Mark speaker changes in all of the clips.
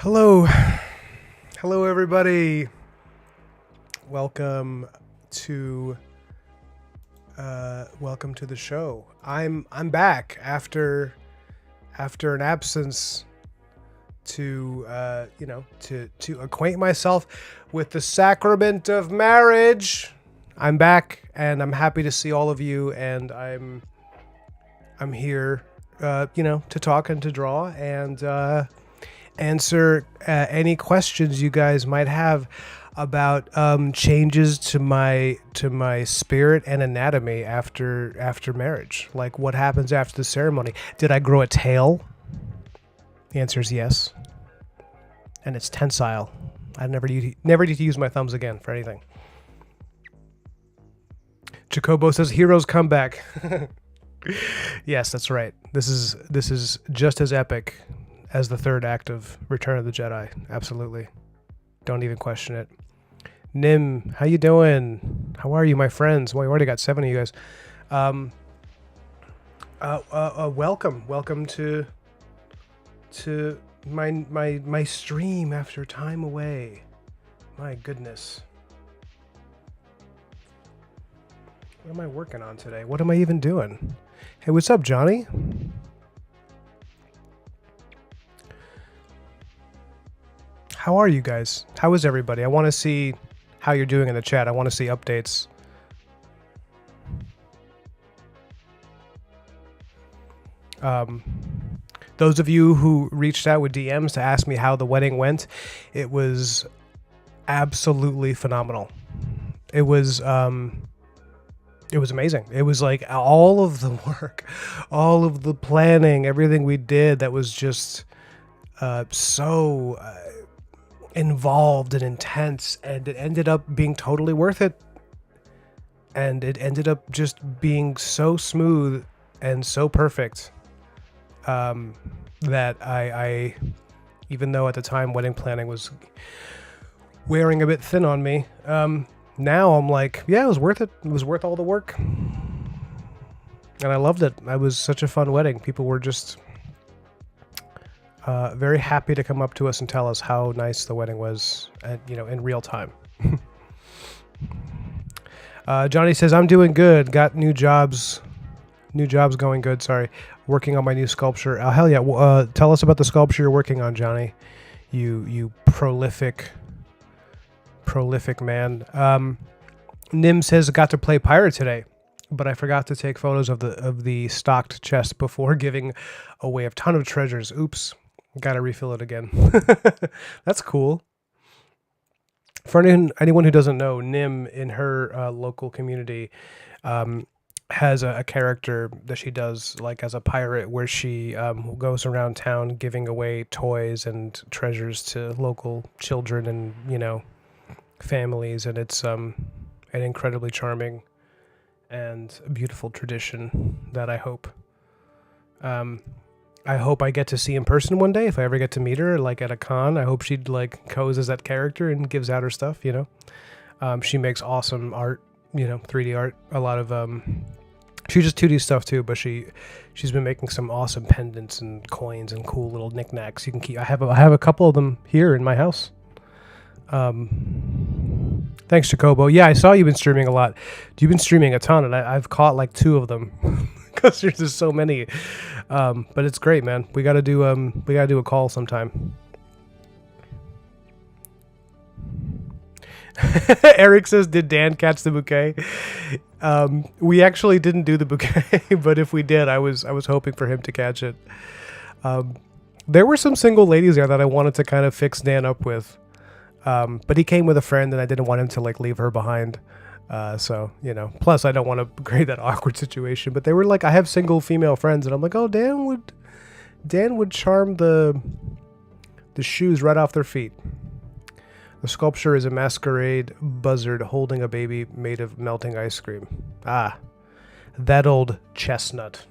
Speaker 1: Hello, hello everybody. Welcome to welcome to the show. I'm back after an absence to to acquaint myself with the sacrament of marriage. I'm back and I'm happy to see all of you, and I'm here to talk and to draw and answer any questions you guys might have about changes to my spirit and anatomy after marriage. Like, what happens after the ceremony? Did I grow a tail? The answer is yes, and it's tensile. I never need to use my thumbs again for anything. Jacobo says heroes come back. Yes, that's right. This is just as epic as the third act of Return of the Jedi. Absolutely. Don't even question it. Nim, how you doing? How are you, my friends? Well, we already got 7 of you guys. Welcome to my stream after time away. My goodness. What am I working on today? What am I even doing? Hey, what's up, Johnny? How are you guys? How is everybody? I want to see how you're doing in the chat. I want to see updates. Those of you who reached out with DMs to ask me how the wedding went, it was absolutely phenomenal. It was amazing. It was like all of the work, all of the planning, everything we did that was just so involved and intense, and it ended up being totally worth it. And it ended up just being so smooth and so perfect that I even though at the time wedding planning was wearing a bit thin on me, now I'm like, yeah, it was worth it. It was worth all the work. And I loved it. It was such a fun wedding. People were just very happy to come up to us and tell us how nice the wedding was, in real time. Johnny says, I'm doing good. Got new jobs going good. Sorry. Working on my new sculpture. Hell yeah. Tell us about the sculpture you're working on, Johnny. You prolific man. Nim says, got to play pirate today, but I forgot to take photos of the stocked chest before giving away a ton of treasures. Oops. Gotta refill it again. That's cool. For anyone who doesn't know, Nim in her local community has a character that she does like as a pirate, where she goes around town giving away toys and treasures to local children and families, and it's an incredibly charming and beautiful tradition that I hope I get to see in person one day. If I ever get to meet her, like at a con, I hope she'd like goes as that character and gives out her stuff. She makes awesome art, 3D art. A lot of she just 2D stuff too, but she's been making some awesome pendants and coins and cool little knickknacks you can keep. I have a couple of them here in my house. Thanks, Jacobo. Yeah, I saw you've been streaming a lot. You've been streaming a ton, and I've caught like 2 of them because there's just so many. But it's great, man. We gotta do a call sometime. Eric says, did Dan catch the bouquet? We actually didn't do the bouquet, but if we did, I was hoping for him to catch it. There were some single ladies there that I wanted to kind of fix Dan up with. But he came with a friend, and I didn't want him to like leave her behind. So, plus I don't want to create that awkward situation, but they were like, I have single female friends, and I'm like, oh, Dan would charm the shoes right off their feet. The sculpture is a masquerade buzzard holding a baby made of melting ice cream. Ah, that old chestnut.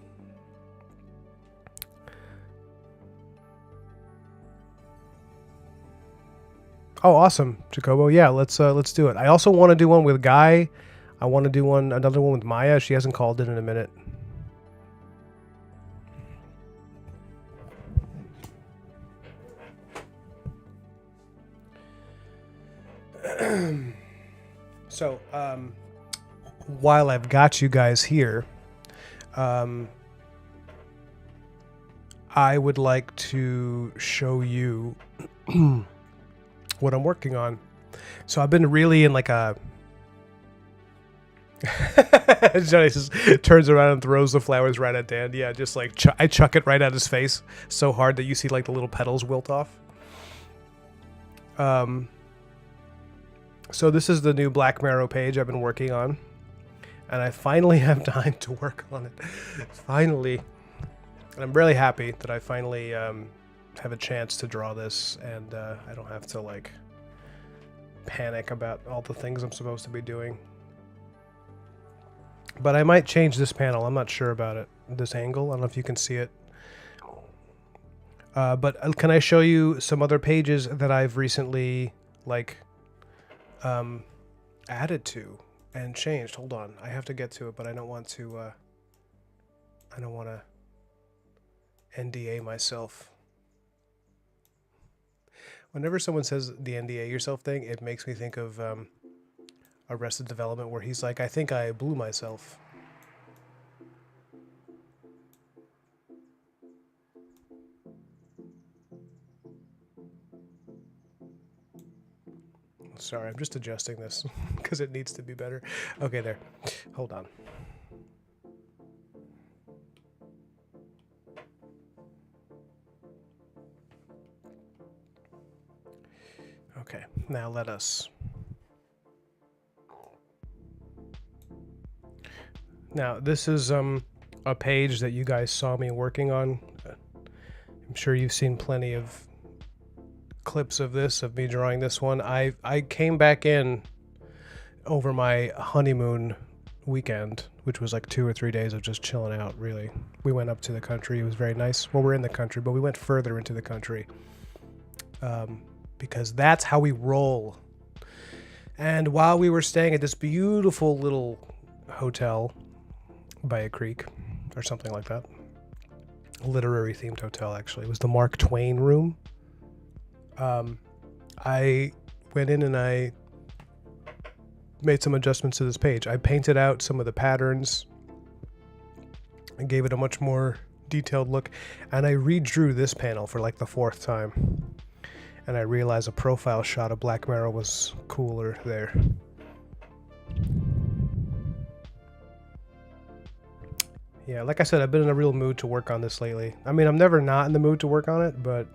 Speaker 1: Oh, awesome, Jacobo. Yeah, let's do it. I also want to do one with Guy. I want to do another one with Maya. She hasn't called in a minute. So, while I've got you guys here, um, I would like to show you what I'm working on. So I've been really in like a... Johnny just turns around and throws the flowers right at Dan. Yeah, just like I chuck it right at his face so hard that you see like the little petals wilt off. So this is the new Black Marrow page I've been working on, and I finally have time to work on it. Finally. And I'm really happy that I finally have a chance to draw this, and I don't have to like panic about all the things I'm supposed to be doing. But I might change this panel. I'm not sure about it. This angle. I don't know if you can see it. But can I show you some other pages that I've recently like added to and changed? Hold on. I have to get to it, but I don't want to NDA myself. Whenever someone says the NDA yourself thing, it makes me think of Arrested Development, where he's like, I think I blew myself. Sorry, I'm just adjusting this because it needs to be better. Okay, there. Hold on. Okay, now let us... Now, this is a page that you guys saw me working on. I'm sure you've seen plenty of clips of this, of me drawing this one. I came back in over my honeymoon weekend, which was like 2 or 3 days of just chilling out, really. We went up to the country. It was very nice. Well, we're in the country, but we went further into the country because that's how we roll. And while we were staying at this beautiful little hotel by a creek or something like that, a literary themed hotel, actually. It was the Mark Twain room. I went in and I made some adjustments to this page. I painted out some of the patterns and gave it a much more detailed look, and I redrew this panel for like the 4th time, and I realized a profile shot of Black Marrow was cooler there. Yeah, like I said, I've been in a real mood to work on this lately. I mean, I'm never not in the mood to work on it, but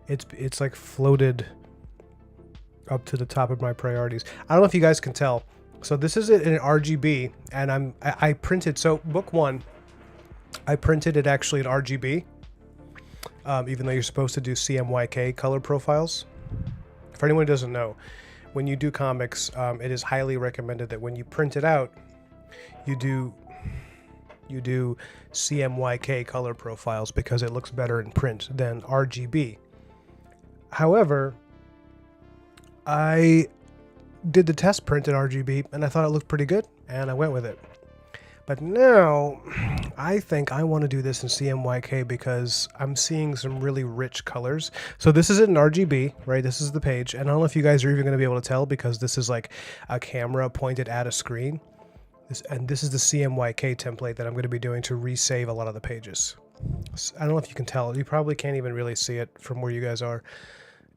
Speaker 1: it's like floated up to the top of my priorities. I don't know if you guys can tell. So this is it in RGB, and I printed, so book 1, I printed it actually in RGB, even though you're supposed to do CMYK color profiles. For anyone who doesn't know, when you do comics, it is highly recommended that when you print it out, you do CMYK color profiles because it looks better in print than RGB. However, I did the test print in RGB and I thought it looked pretty good and I went with it. But now I think I want to do this in CMYK because I'm seeing some really rich colors. So this is in RGB, right? This is the page. And I don't know if you guys are even going to be able to tell because this is like a camera pointed at a screen. This is the CMYK template that I'm going to be doing to resave a lot of the pages. So I don't know if you can tell. You probably can't even really see it from where you guys are.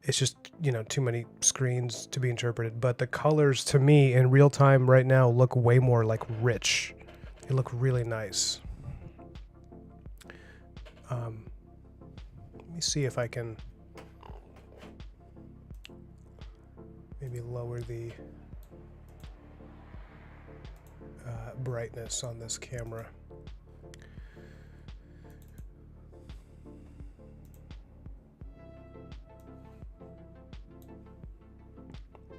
Speaker 1: It's just, you know, too many screens to be interpreted. But the colors to me in real time right now look way more like rich. They look really nice. Let me see if I can maybe lower the brightness on this camera.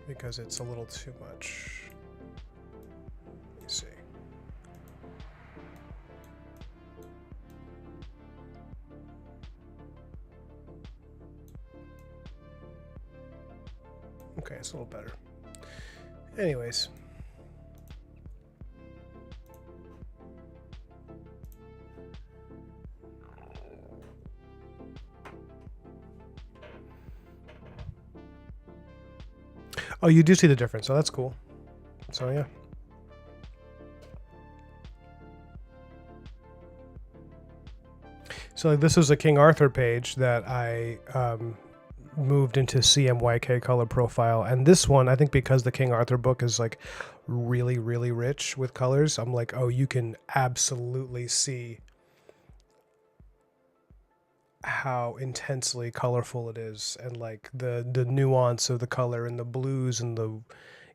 Speaker 1: Because it's a little too much. Let me see. Okay, it's a little better. Anyways. Oh, you do see the difference. Oh, that's cool. So yeah. So like, this is a King Arthur page that I moved into CMYK color profile, and this one, I think because the King Arthur book is like really, really rich with colors, I'm like, oh, you can absolutely see how intensely colorful it is, and like the nuance of the color, and the blues and the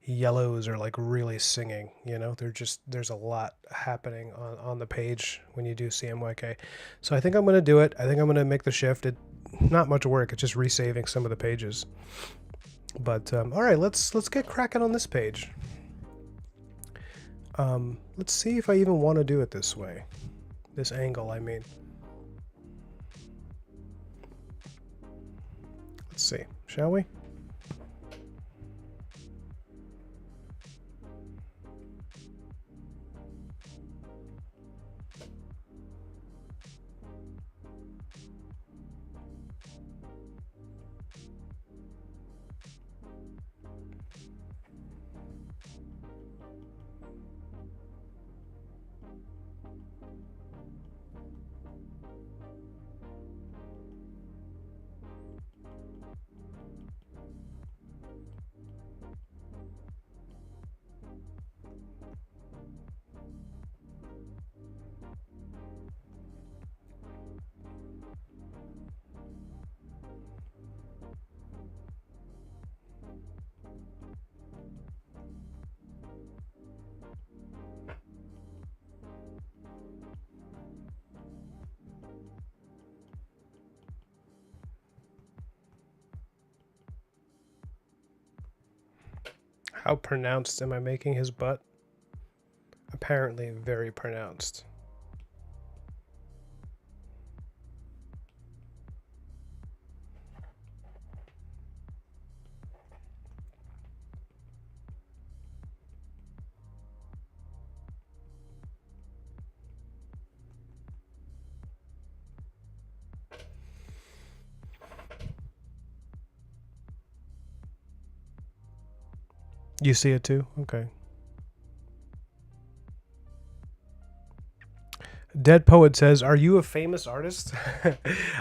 Speaker 1: yellows are like really singing, you know. They're just, there's a lot happening on the page when you do CMYK. So I think I'm going to do it. I think I'm going to make the shift. It not much work, it's just resaving some of the pages. But all right, let's get cracking on this page. Let's see if I even want to do it this way, this angle, I mean. Let's see, shall we? How pronounced am I making his butt? Apparently very pronounced. You see it too? Okay. Dead Poet says, "Are you a famous artist?"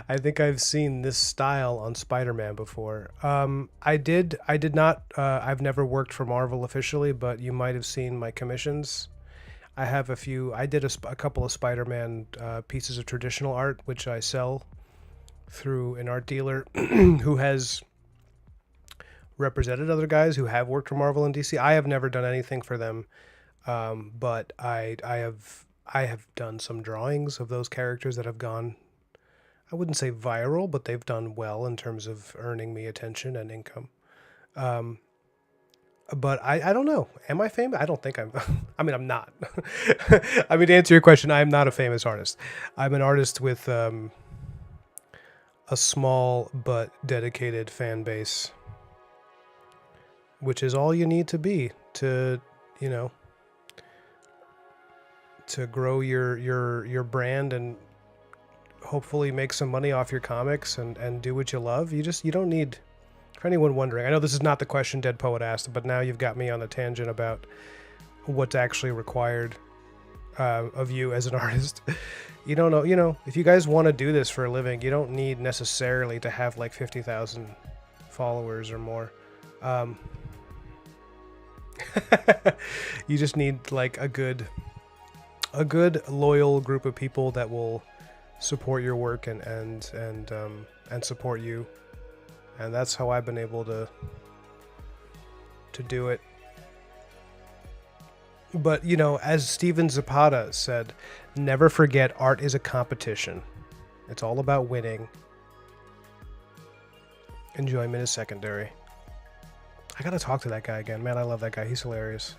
Speaker 1: I think I've seen this style on Spider-Man before. I did not. I've never worked for Marvel officially, but you might have seen my commissions. I have a few. I did a couple of Spider-Man pieces of traditional art, which I sell through an art dealer who has represented other guys who have worked for Marvel and DC. I have never done anything for them, but I have done some drawings of those characters that have gone, I wouldn't say viral, but they've done well in terms of earning me attention and income. But I don't know. Am I famous? I don't think I'm. I mean, I'm not. I mean, to answer your question, I am not a famous artist. I'm an artist with a small but dedicated fan base, which is all you need to be to, you know, to grow your brand and hopefully make some money off your comics and do what you love. You don't need, for anyone wondering, I know this is not the question Dead Poet asked, but now you've got me on a tangent about what's actually required of you as an artist. You don't know, you know, if you guys want to do this for a living, you don't need necessarily to have like 50,000 followers or more. You just need like a good loyal group of people that will support your work and support you, and that's how I've been able to do it. But you know, as Steven Zapata said, never forget art is a competition. It's all about winning. Enjoyment is secondary. I gotta talk to that guy again, man. I love that guy. He's hilarious.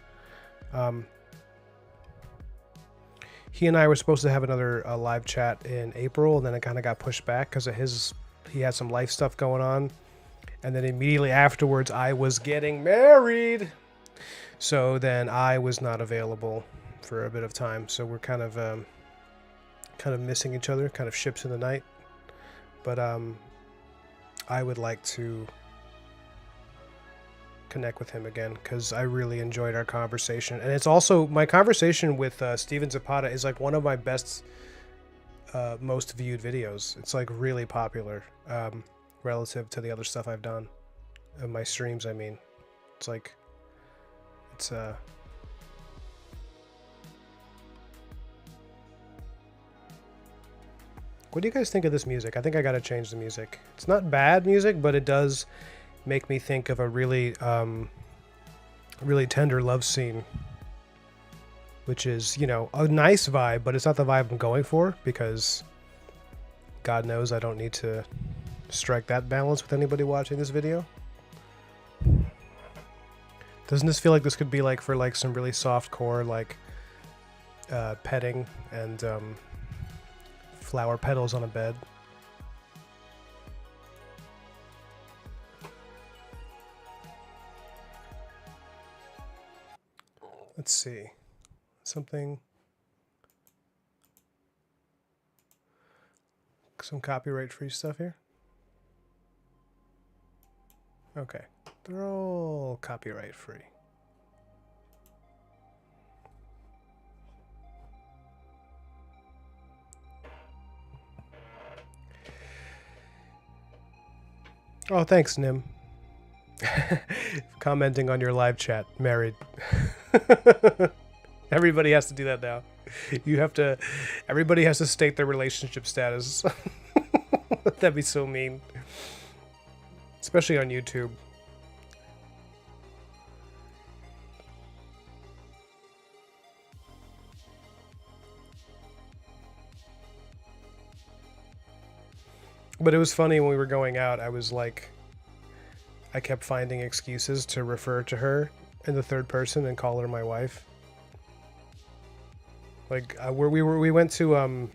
Speaker 1: He and I were supposed to have another live chat in April, and then it kind of got pushed back because of he had some life stuff going on. And then immediately afterwards, I was getting married. So then I was not available for a bit of time. So we're kind of missing each other, kind of ships in the night. But I would like to connect with him again because I really enjoyed our conversation. And it's also my conversation with Steven Zapata is like one of my best, most viewed videos. It's like really popular relative to the other stuff I've done. My streams, I mean. It's like, it's what do you guys think of this music? I think I gotta change the music. It's not bad music, but it does make me think of a really, really tender love scene. Which is, you know, a nice vibe, but it's not the vibe I'm going for because God knows I don't need to strike that balance with anybody watching this video. Doesn't this feel like this could be like for like some really soft core, like petting and flower petals on a bed? Let's see. Something. Some copyright free stuff here. Okay. They're all copyright free. Oh, thanks, Nim. Commenting on your live chat. Married. Everybody has to do that now. You have to... Everybody has to state their relationship status. That'd be so mean. Especially on YouTube. But it was funny when we were going out, I was like... I kept finding excuses to refer to her in the third person and call her my wife. Like, we went to,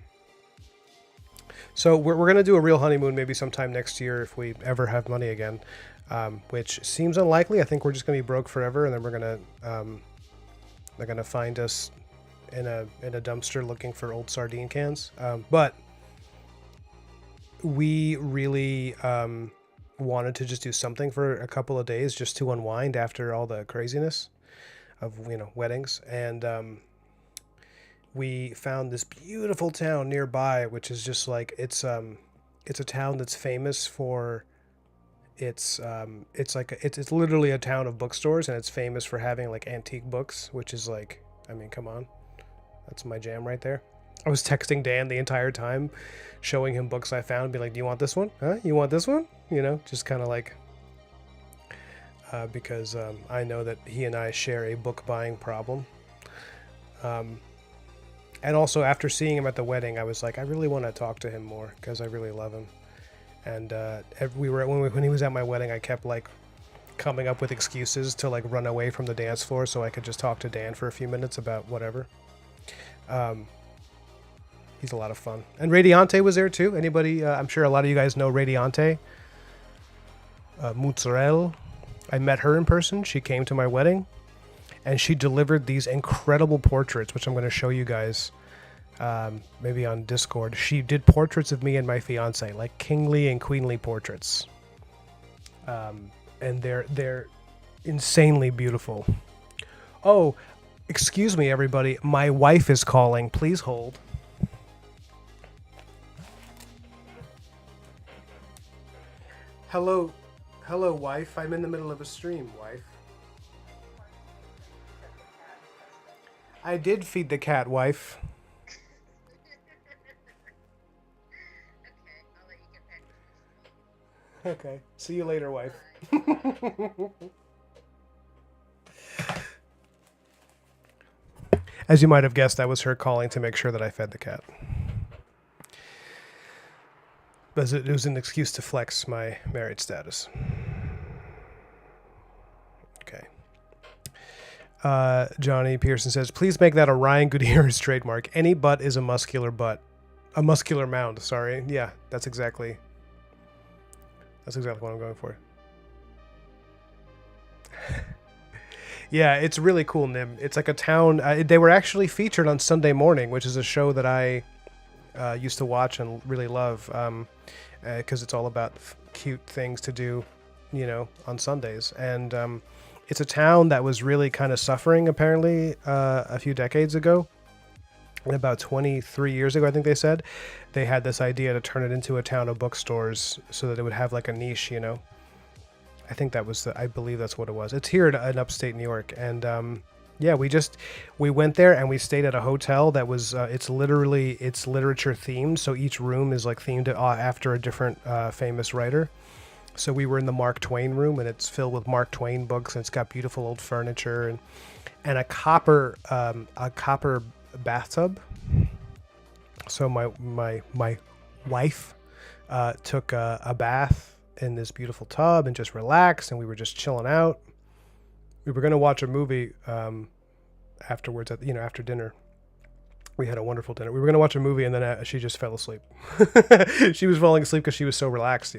Speaker 1: so we're going to do a real honeymoon maybe sometime next year if we ever have money again, which seems unlikely. I think we're just going to be broke forever, and then we're going to, they're going to find us in a dumpster looking for old sardine cans. But we really wanted to just do something for a couple of days just to unwind after all the craziness of, you know, weddings. And we found this beautiful town nearby, which is just like, it's a town that's famous for it's literally a town of bookstores, and it's famous for having like antique books, which is like, I mean, come on, that's my jam right there. I was texting Dan the entire time, showing him books I found, be like, do you want this one? Huh? You want this one? You know, just kind of like, because I know that he and I share a book buying problem. And also, after seeing him at the wedding, I was like, I really want to talk to him more because I really love him. And when he was at my wedding, I kept like coming up with excuses to like run away from the dance floor so I could just talk to Dan for a few minutes about whatever. He's a lot of fun. And Radiante was there too. Anybody? I'm sure a lot of you guys know Radiante. Mozzarella. I met her in person. She came to my wedding. And she delivered these incredible portraits, which I'm going to show you guys maybe on Discord. She did portraits of me and my fiance, like kingly and queenly portraits. And they're insanely beautiful. Oh, excuse me, everybody. My wife is calling. Please hold. Hello, wife. I'm in the middle of a stream, wife. I did feed the cat, wife. Okay, see you later, wife. As you might have guessed, that was her calling to make sure that I fed the cat. But it was an excuse to flex my married status. Okay. Johnny Pearson says, please make that a Ryan Gutierrez trademark. Any butt is a muscular butt. A muscular mound, sorry. Yeah, that's exactly what I'm going for. Yeah, it's really cool, Nim. It's like a town. They were actually featured on Sunday Morning, which is a show that I used to watch and really love, because it's all about cute things to do on Sundays. And it's a town that was really kind of suffering, apparently, a few decades ago. About 23 years ago, I think they said, they had this idea to turn it into a town of bookstores so that it would have like a niche. I think I believe that's what it was. It's here in upstate New York. And yeah, we went there and we stayed at a hotel that was, it's literature themed. So each room is like themed after a different famous writer. So we were in the Mark Twain room, and it's filled with Mark Twain books, and it's got beautiful old furniture and a copper bathtub. So my wife took a bath in this beautiful tub and just relaxed, and we were just chilling out. We were gonna watch a movie afterwards, after dinner. We had a wonderful dinner. We were gonna watch a movie, and then she just fell asleep. She was falling asleep because she was so relaxed,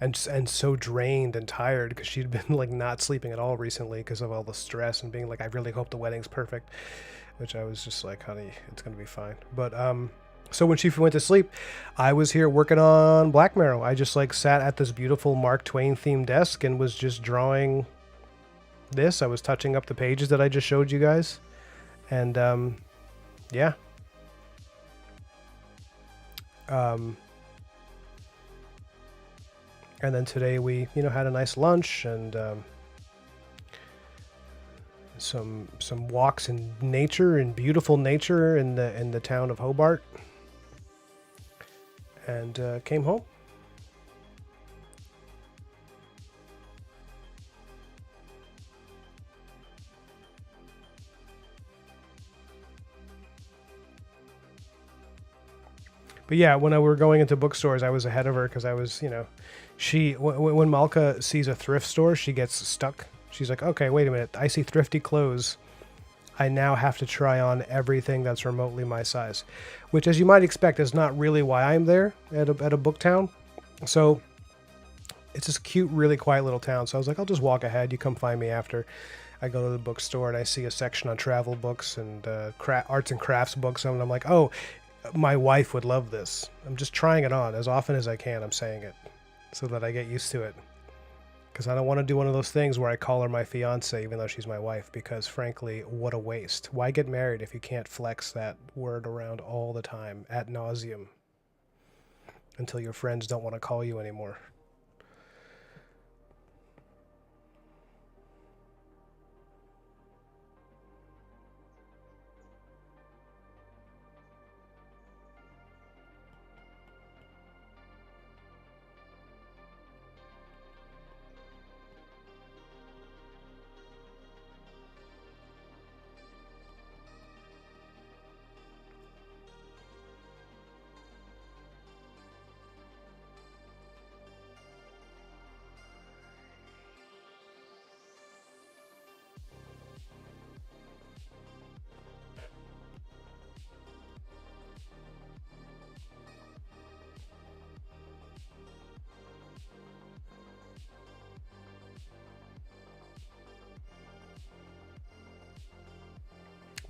Speaker 1: and so drained and tired because she'd been like not sleeping at all recently because of all the stress and being like, I really hope the wedding's perfect, which I was just like, honey, it's gonna be fine. But so when she went to sleep, I was here working on Black Mirror. I just like sat at this beautiful Mark Twain themed desk and was just drawing this. I was touching up the pages that I just showed you guys, and yeah. And then today we, had a nice lunch and some walks in nature, in beautiful nature in the town of Hobart, and came home. But yeah, when we were going into bookstores, I was ahead of her because I was, when Malka sees a thrift store, she gets stuck. She's like, okay, wait a minute. I see thrifty clothes. I now have to try on everything that's remotely my size, which, as you might expect, is not really why I'm there at a book town. So it's this cute, really quiet little town. So I was like, I'll just walk ahead. You come find me after. I go to the bookstore and I see a section on travel books and arts and crafts books. And I'm like, oh, my wife would love this. I'm just trying it on as often as I can. I'm saying it so that I get used to it. Because I don't want to do one of those things where I call her my fiance even though she's my wife, because frankly, what a waste. Why get married if you can't flex that word around all the time, ad nauseum, until your friends don't want to call you anymore?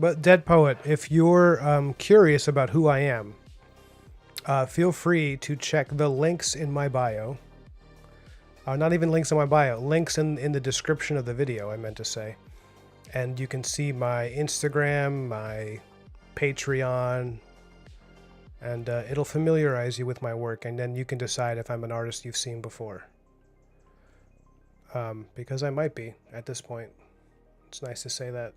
Speaker 1: But Dead Poet, if you're curious about who I am, feel free to check the links in my bio. Not even links in my bio, links in the description of the video, I meant to say. And you can see my Instagram, my Patreon, and it'll familiarize you with my work, and then you can decide if I'm an artist you've seen before. Because I might be at this point. It's nice to say that.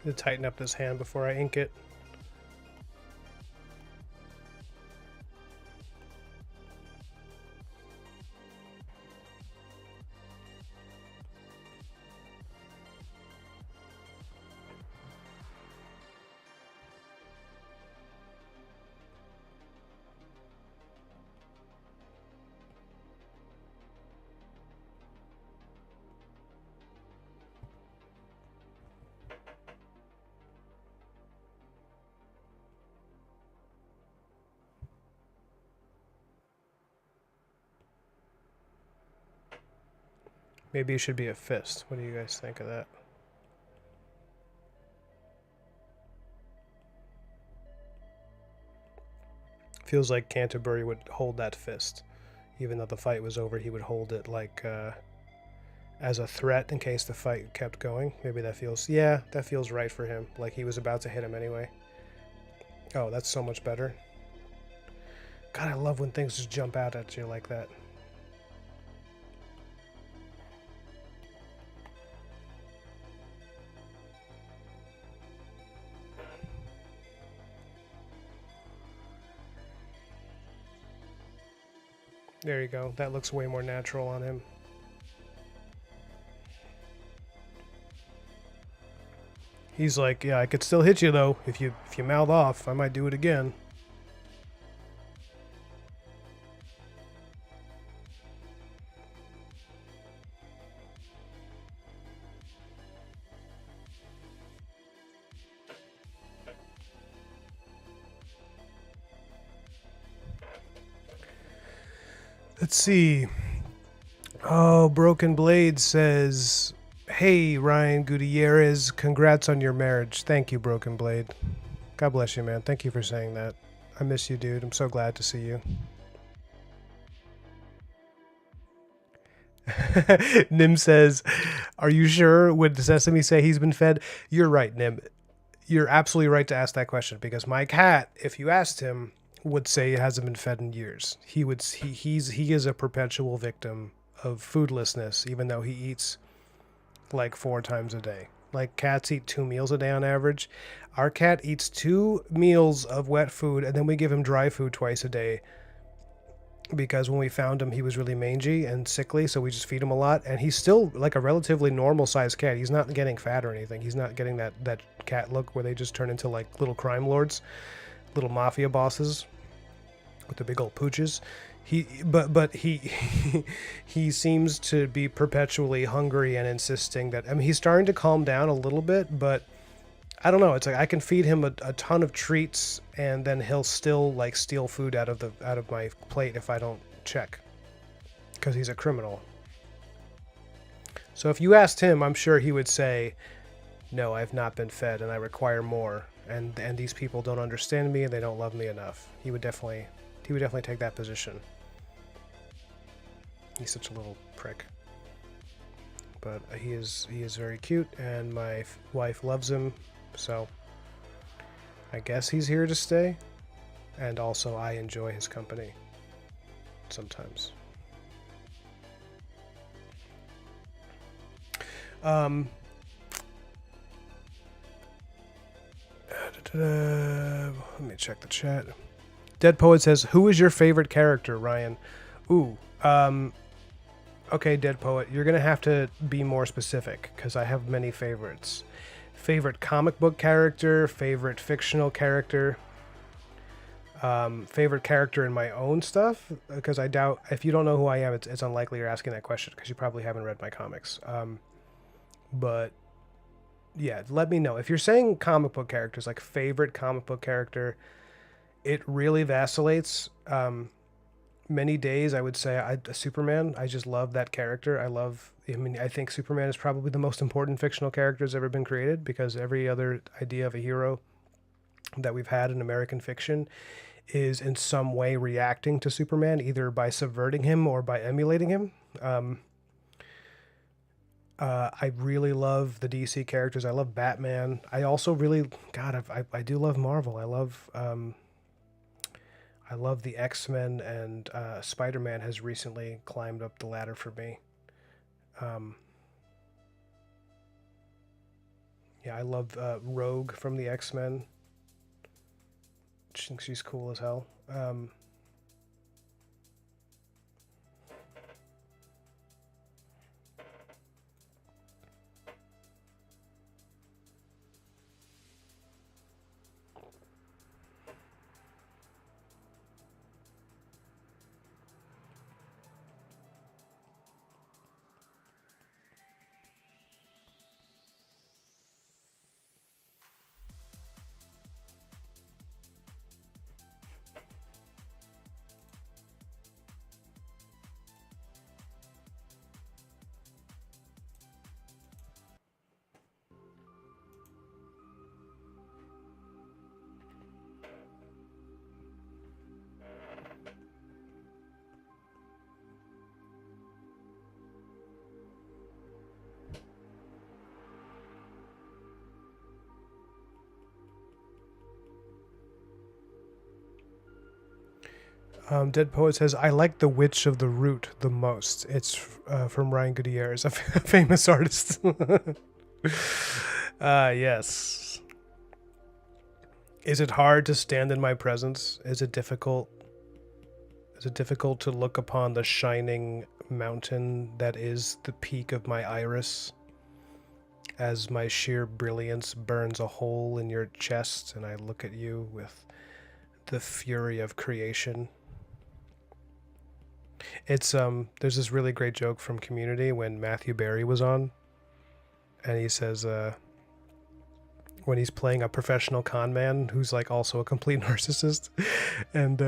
Speaker 1: To tighten up this hand before I ink it. Maybe it should be a fist. What do you guys think of that? Feels like Canterbury would hold that fist. Even though the fight was over, he would hold it like as a threat in case the fight kept going. Maybe that feels, yeah, that feels right for him. Like he was about to hit him anyway. Oh, that's so much better. God, I love when things just jump out at you like that. There you go. That looks way more natural on him. He's like, yeah, I could still hit you though. If you mouth off, I might do it again. Let's see. Oh, Broken Blade says, hey, Ryan Gutierrez, congrats on your marriage. Thank you, Broken Blade. God bless you, man. Thank you for saying that. I miss you, dude. I'm so glad to see you. Nim says, are you sure? Would Sesame say he's been fed? You're right, Nim. You're absolutely right to ask that question because my cat, if you asked him, would say he hasn't been fed in years. He is a perpetual victim of foodlessness, even though he eats like 4 times a day. Like cats eat 2 meals a day on average. Our cat eats 2 meals of wet food, and then we give him dry food twice a day. Because when we found him, he was really mangy and sickly, so we just feed him a lot. And he's still like a relatively normal-sized cat. He's not getting fat or anything. He's not getting that cat look where they just turn into like little crime lords, little mafia bosses with the big old pooches. But he seems to be perpetually hungry and insisting that, I mean, he's starting to calm down a little bit, but I don't know. It's like I can feed him a ton of treats, and then he'll still like steal food out of my plate if I don't check, because he's a criminal. So if you asked him, I'm sure he would say, "No, I've not been fed, and I require more. And these people don't understand me, and they don't love me enough." He would definitely take that position. He's such a little prick. But he is very cute, and my wife loves him, so I guess he's here to stay. And also, I enjoy his company sometimes. Let me check the chat. Dead Poet says, who is your favorite character, Ryan? Ooh, okay, Dead Poet, you're going to have to be more specific, because I have many favorites. Favorite comic book character, favorite fictional character, favorite character in my own stuff, because I doubt, if you don't know who I am, it's unlikely you're asking that question, because you probably haven't read my comics. But, yeah, let me know. If you're saying comic book characters, like favorite comic book character, it really vacillates. Many days I would say Superman. I just love that character. I think Superman is probably the most important fictional character that's ever been created, because every other idea of a hero that we've had in American fiction is in some way reacting to Superman, either by subverting him or by emulating him. I really love the DC characters. I love Batman. I also really, God, I do love Marvel. I love the X-Men, and Spider-Man has recently climbed up the ladder for me. Um, yeah, I love Rogue from the X-Men. I think she's cool as hell. Dead Poet says, I like The Witch of the Root the most. It's from Ryan Gutierrez, a famous artist. Yes. Is it hard to stand in my presence? Is it difficult? Is it difficult to look upon the shining mountain that is the peak of my iris, as my sheer brilliance burns a hole in your chest and I look at you with the fury of creation? It's there's this really great joke from Community when Matthew Barry was on, and he says when he's playing a professional con man who's like also a complete narcissist, and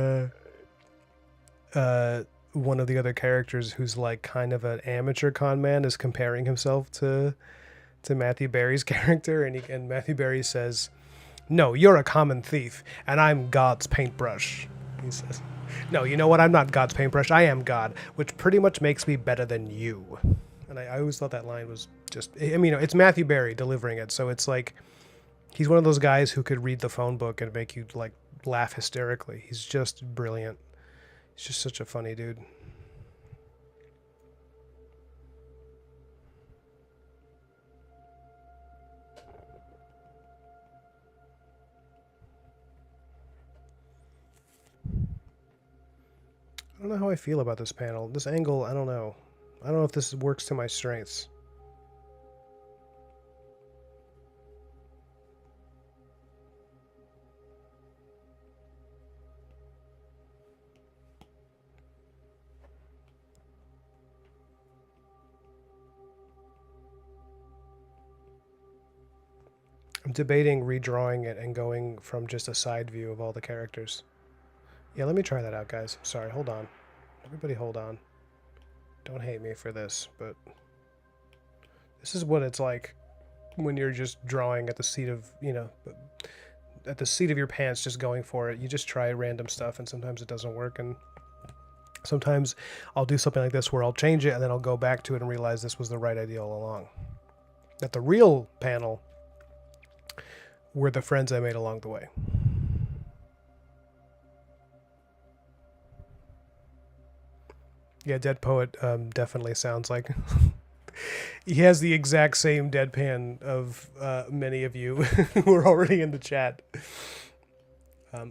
Speaker 1: one of the other characters who's like kind of an amateur con man is comparing himself to Matthew Barry's character, and Matthew Barry says, "No, you're a common thief, and I'm God's paintbrush." He says, "No, you know what? I'm not God's paintbrush. I am God, which pretty much makes me better than you." And I always thought that line was just, I mean, it's Matthew Barry delivering it, so it's like he's one of those guys who could read the phone book and make you like laugh hysterically. He's just brilliant. He's just such a funny dude. I don't know how I feel about this panel. This angle, I don't know. I don't know if this works to my strengths. I'm debating redrawing it and going from just a side view of all the characters. Yeah, let me try that out, guys. Sorry, hold on. Everybody hold on. Don't hate me for this, but this is what it's like when you're just drawing at the seat of, at the seat of your pants, just going for it. You just try random stuff, and sometimes it doesn't work, and sometimes I'll do something like this where I'll change it, and then I'll go back to it and realize this was the right idea all along. That the real panel were the friends I made along the way. Yeah, Dead Poet definitely sounds like he has the exact same deadpan of many of you who are already in the chat.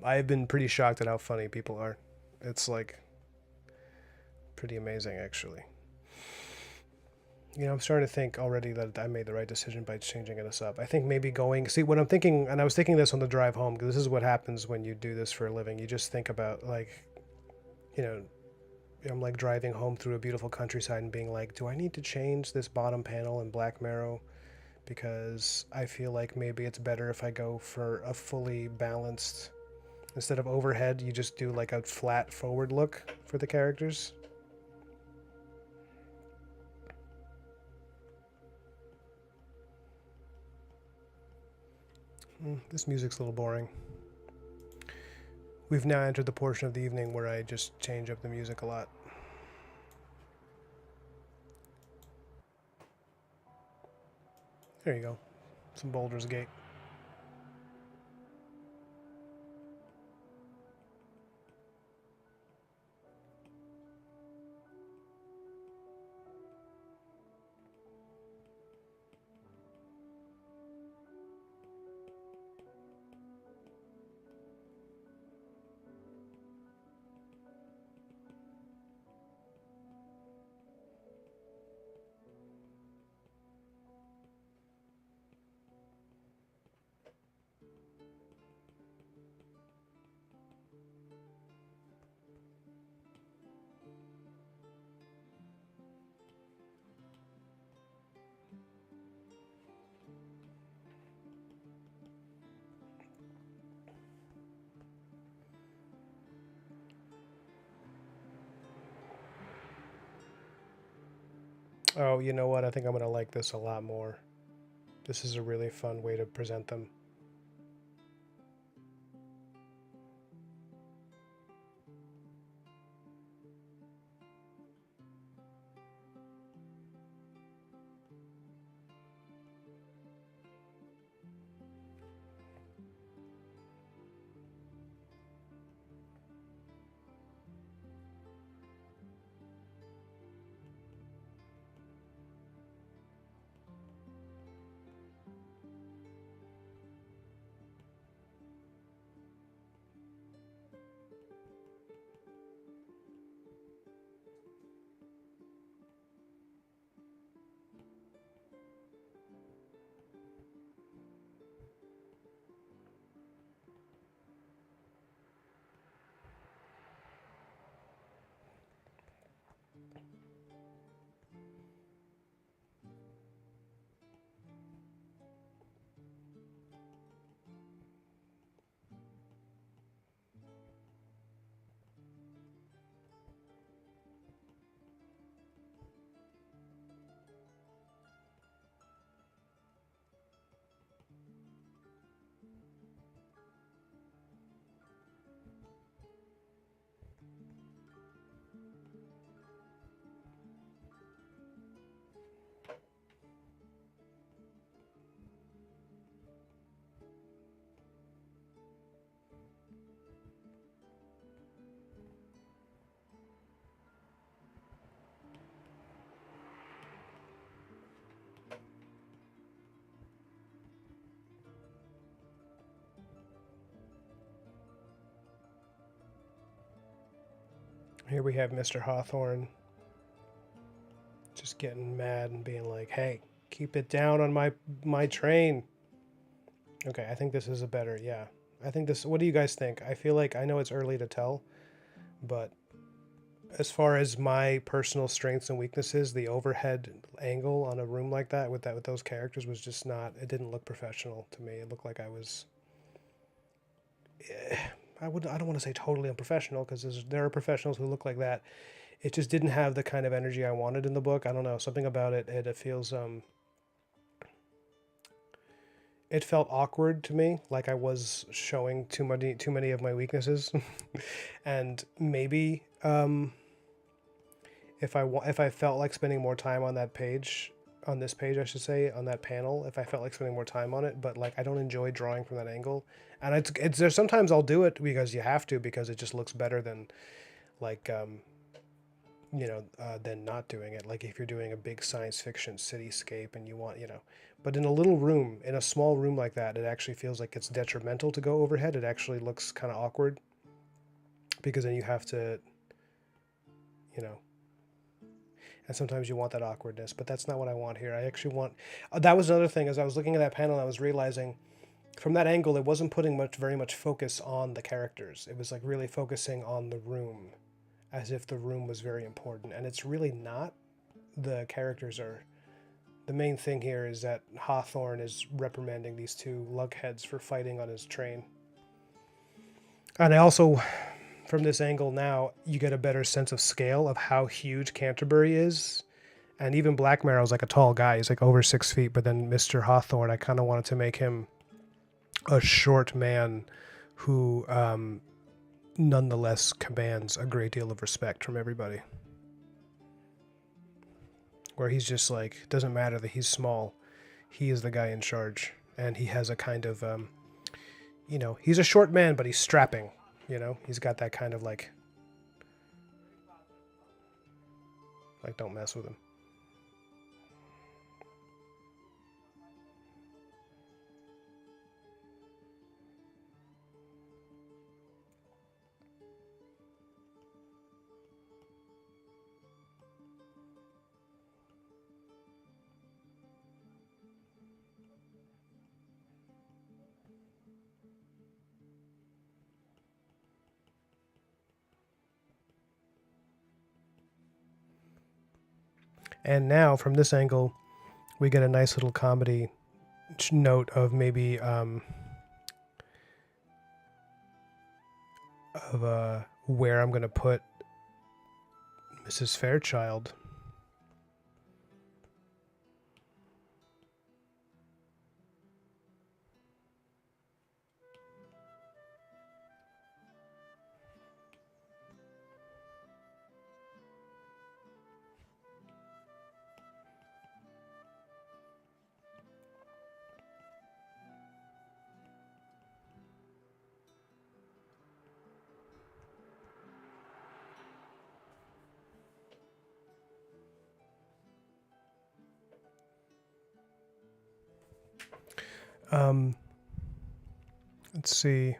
Speaker 1: I've been pretty shocked at how funny people are. It's like pretty amazing, actually. I'm starting to think already that I made the right decision by changing this up. I think maybe see what I'm thinking, and I was thinking this on the drive home, because this is what happens when you do this for a living. You just think about, like, I'm like driving home through a beautiful countryside and being like, do I need to change this bottom panel in Black Marrow? Because I feel like maybe it's better if I go for a fully balanced, instead of overhead, you just do like a flat forward look for the characters. This music's a little boring. We've now entered the portion of the evening where I just change up the music a lot. There you go. Some Baldur's Gate. Oh, you know what? I think I'm going to like this a lot more. This is a really fun way to present them. Here we have Mr. Hawthorne just getting mad and being like, "Hey, keep it down on my train." Okay, I think this is a better, yeah. I think this, what do you guys think? I feel like, I know it's early to tell, but as far as my personal strengths and weaknesses, the overhead angle on a room like that with those characters was just not, it didn't look professional to me. It looked like I was I don't want to say totally unprofessional, because there are professionals who look like that. It just didn't have the kind of energy I wanted in the book. I don't know, something about it. It feels it felt awkward to me, like I was showing too many of my weaknesses, and maybe if I felt like spending more time on that page, on this page, I should say, on that panel, if I felt like spending more time on it, but like I don't enjoy drawing from that angle, and it's there's sometimes I'll do it because you have to, because it just looks better than like than not doing it. Like if you're doing a big science fiction cityscape and you want, but in a little room, in a small room like that, it actually feels like it's detrimental to go overhead. It actually looks kind of awkward, because then you have to, you know, and sometimes you want that awkwardness, but that's not what I want here. I actually want, that was another thing, as I was looking at that panel, I was realizing from that angle, it wasn't putting very much focus on the characters. It was like really focusing on the room, as if the room was very important. And it's really not. The characters are, the main thing here is that Hawthorne is reprimanding these two lugheads for fighting on his train. And I also, from this angle now, you get a better sense of scale of how huge Canterbury is. And even Black Marrow's like a tall guy. He's like over 6 feet. But then Mr. Hawthorne, I kind of wanted to make him a short man who nonetheless commands a great deal of respect from everybody. Where he's just like, doesn't matter that he's small. he is the guy in charge, and he has a kind of he's a short man, but he's strapping. He's got that kind of like don't mess with him. And now from this angle, we get a nice little comedy note of maybe where I'm gonna put Mrs. Fairchild. Let's see.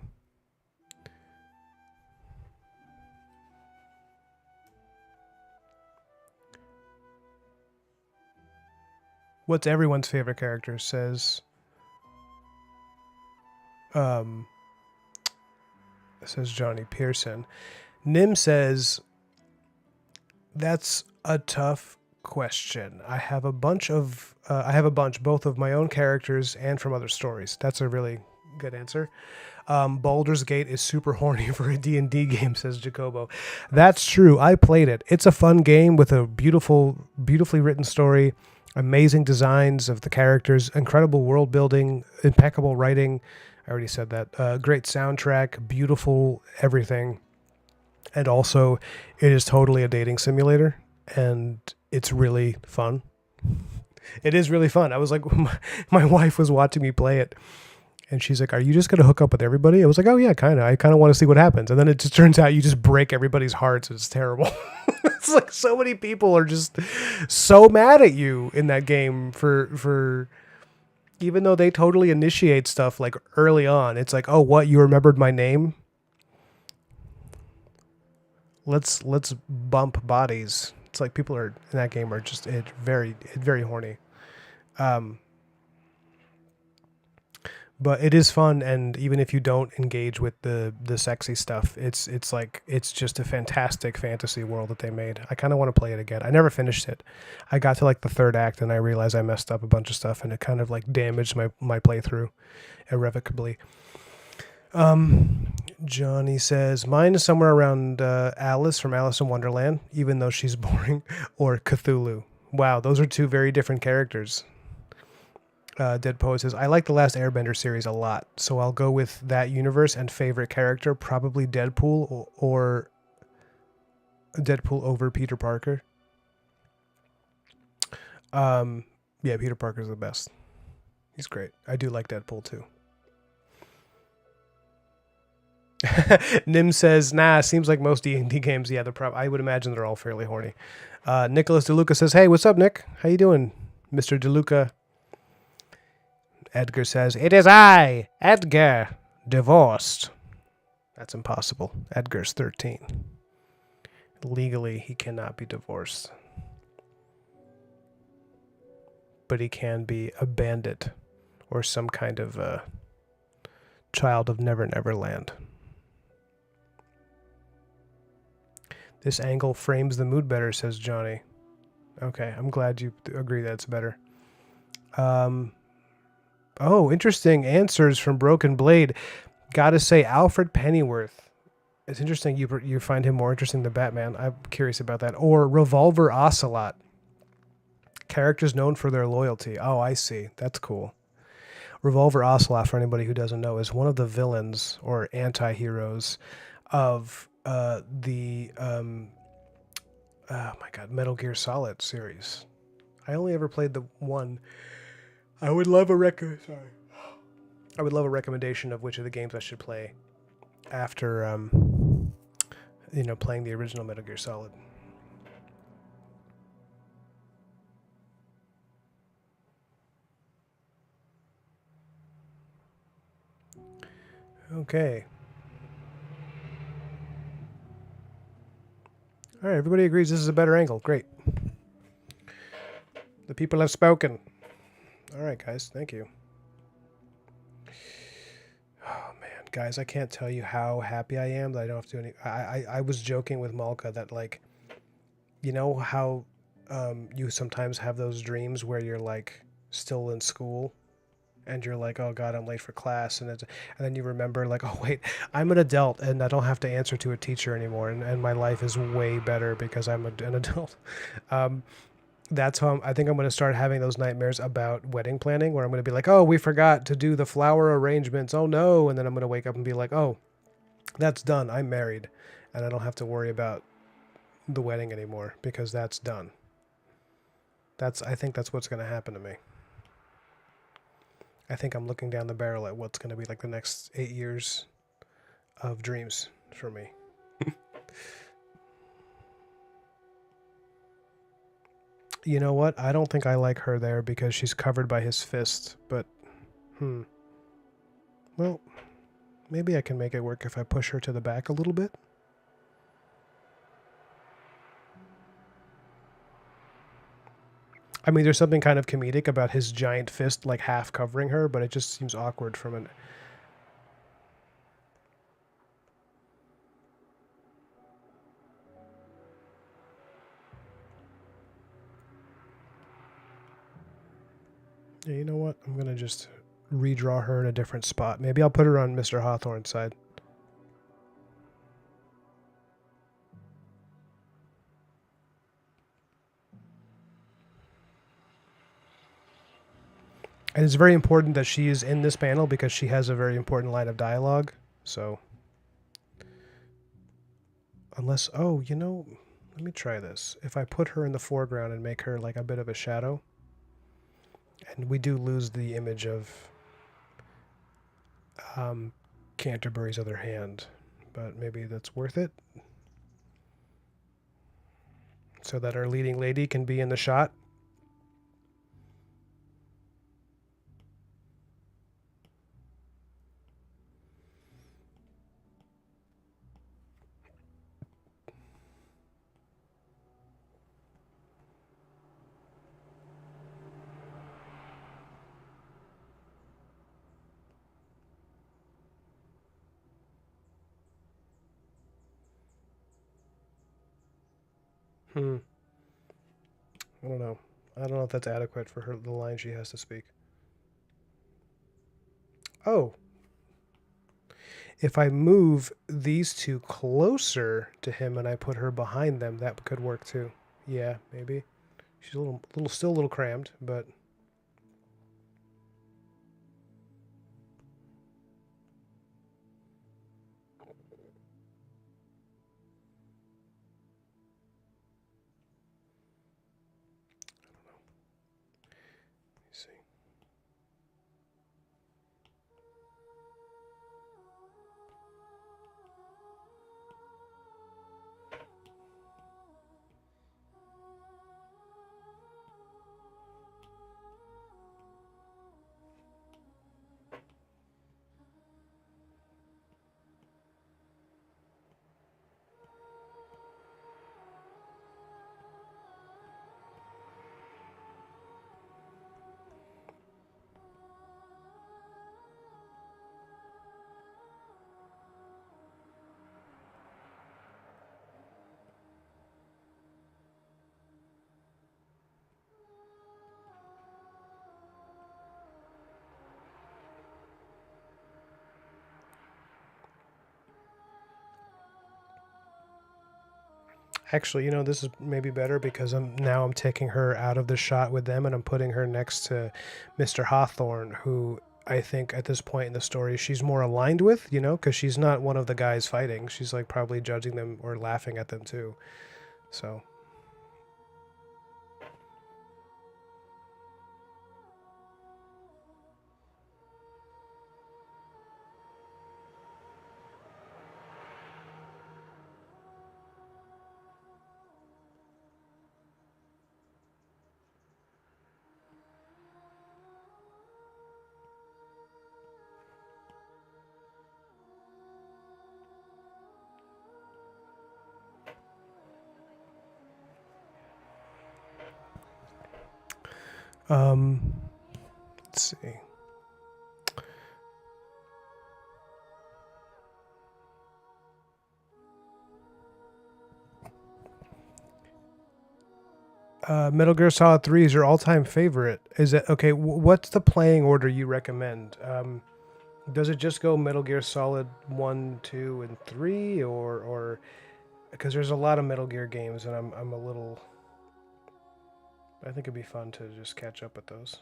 Speaker 1: What's everyone's favorite character? Says Johnny Pearson. Nim says, that's a tough question. I have a bunch, both of my own characters and from other stories. That's a really good answer. Baldur's Gate is super horny for a D&D game, says Jacobo. That's true. I played it. It's a fun game with a beautifully written story, amazing designs of the characters, incredible world building, impeccable writing. I already said that. Great soundtrack, beautiful everything. And also, it is totally a dating simulator, and it's really fun. It is really fun. I was like, my wife was watching me play it, and she's like, are you just going to hook up with everybody? I was like, oh yeah, kind of. I kind of want to see what happens. And then it just turns out you just break everybody's hearts. It's terrible. It's like so many people are just so mad at you in that game for even though they totally initiate stuff like early on. It's like, oh, what? You remembered my name? Let's bump bodies. It's like people are in that game are just very horny. But it is fun, and even if you don't engage with the sexy stuff, it's just a fantastic fantasy world that they made. I kind of want to play it again. I never finished it. I got to like the third act, and I realized I messed up a bunch of stuff, and it kind of like damaged my playthrough irrevocably. Johnny says, mine is somewhere around Alice from Alice in Wonderland, even though she's boring, or Cthulhu. Wow, those are two very different characters. Dead Poet says, I like the last Airbender series a lot, so I'll go with that universe, and favorite character, probably Deadpool or Deadpool over Peter Parker. Yeah, Peter Parker's the best. He's great. I do like Deadpool too. Nim says, nah, seems like most D&D games, yeah, I would imagine they're all fairly horny. Nicholas DeLuca says, hey, what's up, Nick? How you doing, Mr. DeLuca? Edgar says, it is I, Edgar, divorced. That's impossible. Edgar's 13. Legally, he cannot be divorced. But he can be a bandit or some kind of child of Never Never Land. This angle frames the mood better, says Johnny. Okay, I'm glad you agree that's better. Oh, interesting answers from Broken Blade. Gotta say, Alfred Pennyworth. It's interesting you find him more interesting than Batman. I'm curious about that. Or Revolver Ocelot. Characters known for their loyalty. Oh, I see. That's cool. Revolver Ocelot, for anybody who doesn't know, is one of the villains or anti-heroes of the Metal Gear Solid series. I only ever played the one. I would love a sorry. I would love a recommendation of which of the games I should play after playing the original Metal Gear Solid. Okay. All right, everybody agrees this is a better angle. Great. The people have spoken. All right, guys. Thank you. Oh, man. Guys, I can't tell you how happy I am that I don't have to do any... I was joking with Malka that, like, you know how you sometimes have those dreams where you're, like, still in school? And you're like, oh God, I'm late for class, and then you remember, like, oh wait, I'm an adult and I don't have to answer to a teacher anymore, and my life is way better because I'm an adult. That's how I think I'm going to start having those nightmares about wedding planning, where I'm going to be like, oh, we forgot to do the flower arrangements, oh no, and then I'm going to wake up and be like, oh, that's done, I'm married, and I don't have to worry about the wedding anymore because that's done. I think that's what's going to happen to me. I think I'm looking down the barrel at what's going to be like the next 8 years of dreams for me. You know what? I don't think I like her there because she's covered by his fist, but well, maybe I can make it work if I push her to the back a little bit. I mean, there's something kind of comedic about his giant fist like half covering her, but it just seems awkward from an... Yeah, you know what? I'm going to just redraw her in a different spot. Maybe I'll put her on Mr. Hawthorne's side. And it's very important that she is in this panel because she has a very important line of dialogue. So, unless, oh, you know, let me try this. If I put her in the foreground and make her like a bit of a shadow, and we do lose the image of Canterbury's other hand, but maybe that's worth it. So that our leading lady can be in the shot. I don't know. I don't know if that's adequate for her, the line she has to speak. Oh. If I move these two closer to him and I put her behind them, that could work too. Yeah, maybe. She's still a little crammed, but... Actually, you know, this is maybe better because I'm taking her out of the shot with them and I'm putting her next to Mr. Hawthorne, who I think at this point in the story she's more aligned with, you know, because she's not one of the guys fighting. She's like probably judging them or laughing at them too. So... Let's see. Metal Gear Solid 3 is your all-time favorite. Is it okay? What's the playing order you recommend? Does it just go Metal Gear Solid 1, 2, and 3, or because there's a lot of Metal Gear games, and I'm a little. I think it'd be fun to just catch up with those.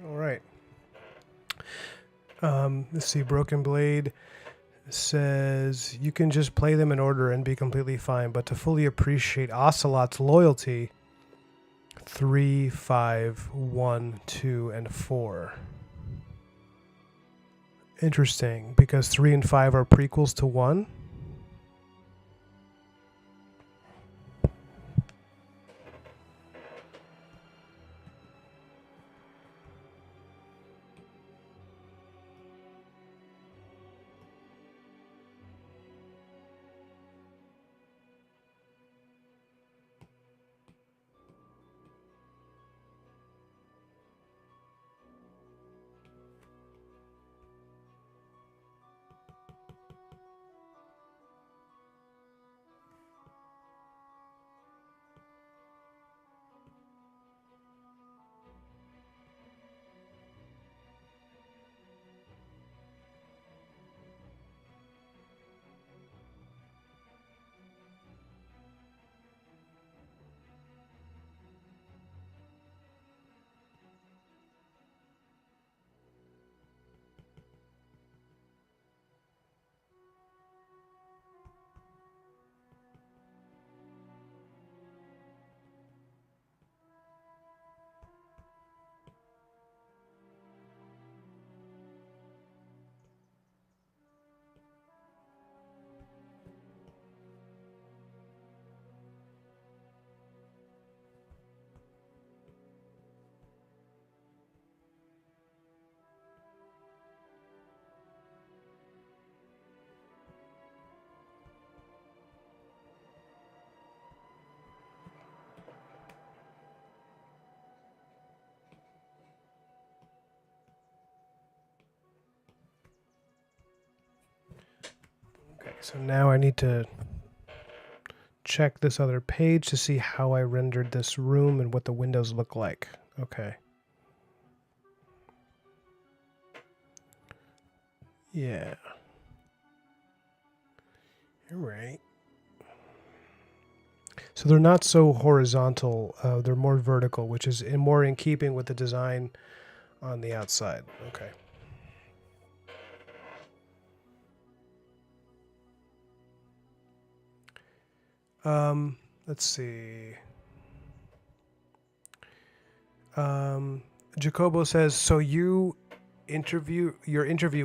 Speaker 1: All right. Let's see. Broken Blade says you can just play them in order and be completely fine, but to fully appreciate Ocelot's loyalty, 3, 5, 1, 2, and 4. Interesting, because 3 and 5 are prequels to 1. So now I need to check this other page to see how I rendered this room and what the windows look like. Okay. Yeah. You're right. So they're not so horizontal. They're more vertical, which is more in keeping with the design on the outside. Okay. Let's see. Jacobo says, so your interview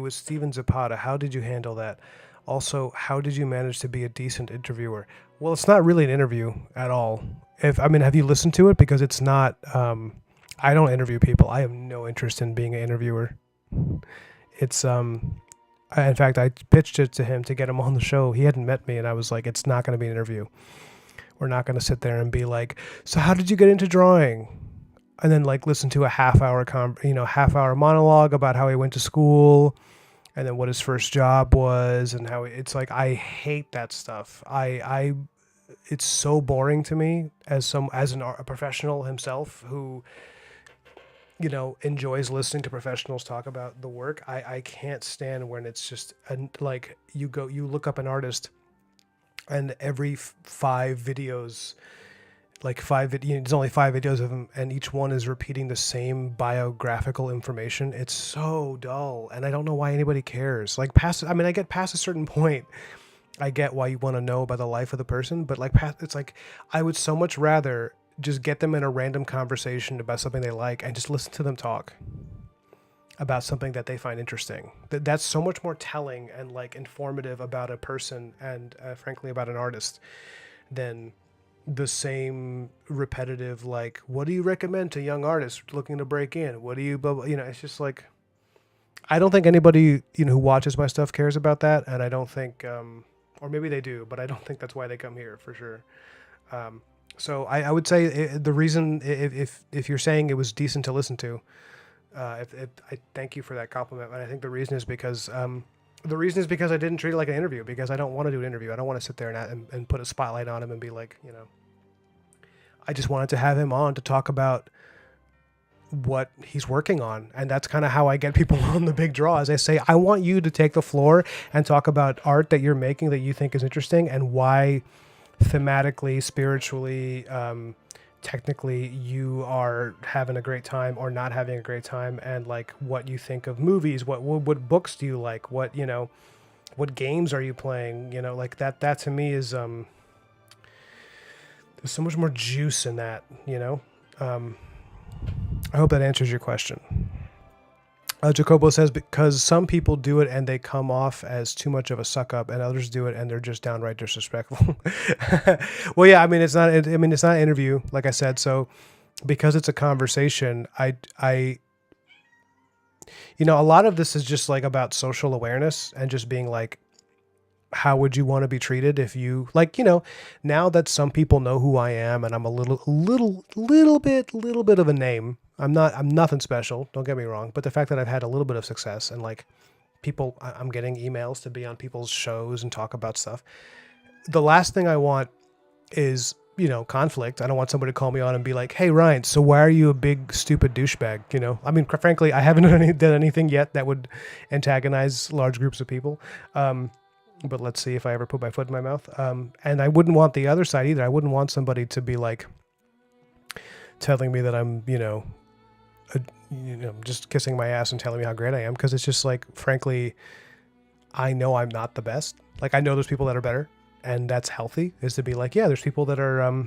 Speaker 1: with Steven Zapata, how did you handle that? Also, how did you manage to be a decent interviewer? Well, it's not really an interview at all. Have you listened to it? Because it's not. I don't interview people. I have no interest in being an interviewer. It's in fact, I pitched it to him to get him on the show. He hadn't met me, and I was like, it's not going to be an interview. We're not going to sit there and be like, so how did you get into drawing? And then like listen to a half hour monologue about how he went to school and then what his first job was and how it's like, I hate that stuff. It's so boring to me as a professional himself who, enjoys listening to professionals talk about the work. I can't stand when it's just like you look up an artist and every 5 videos, there's only 5 videos of them, and each one is repeating the same biographical information. It's so dull, and I don't know why anybody cares. I get past a certain point. I get why you want to know about the life of the person, but it's like I would so much rather just get them in a random conversation about something they like and just listen to them talk about something that they find interesting. That's so much more telling and informative about a person and frankly about an artist than the same repetitive what do you recommend to young artists looking to break in? What do you blah, blah, it's just like I don't think anybody who watches my stuff cares about that, and I don't think or maybe they do, but I don't think that's why they come here for sure. So I would say the reason if you're saying it was decent to listen to, I thank you for that compliment, but I think the reason is because I didn't treat it like an interview, because I don't want to do an interview. I don't want to sit there and put a spotlight on him and be like, I just wanted to have him on to talk about what he's working on. And that's kind of how I get people on the big draw. As I say, I want you to take the floor and talk about art that you're making that you think is interesting and why thematically, spiritually, technically you are having a great time or not having a great time, and what you think of movies, what books do you like, what games are you playing, that to me is there's so much more juice in that. I hope that answers your question. Jacobo says, because some people do it and they come off as too much of a suck up, and others do it and they're just downright disrespectful. Well, yeah, it's not an interview, like I said. So because it's a conversation, a lot of this is just about social awareness and just being how would you want to be treated if you now that some people know who I am and I'm a little bit of a name. I'm nothing special, don't get me wrong, but the fact that I've had a little bit of success and people, I'm getting emails to be on people's shows and talk about stuff. The last thing I want is, conflict. I don't want somebody to call me on and be like, hey, Ryan, so why are you a big stupid douchebag? Frankly, I haven't done anything yet that would antagonize large groups of people. But let's see if I ever put my foot in my mouth. And I wouldn't want the other side either. I wouldn't want somebody to be telling me that I'm, just kissing my ass and telling me how great I am. Cause it's just frankly, I know I'm not the best. I know there's people that are better, and that's healthy, is to be yeah, there's people that are,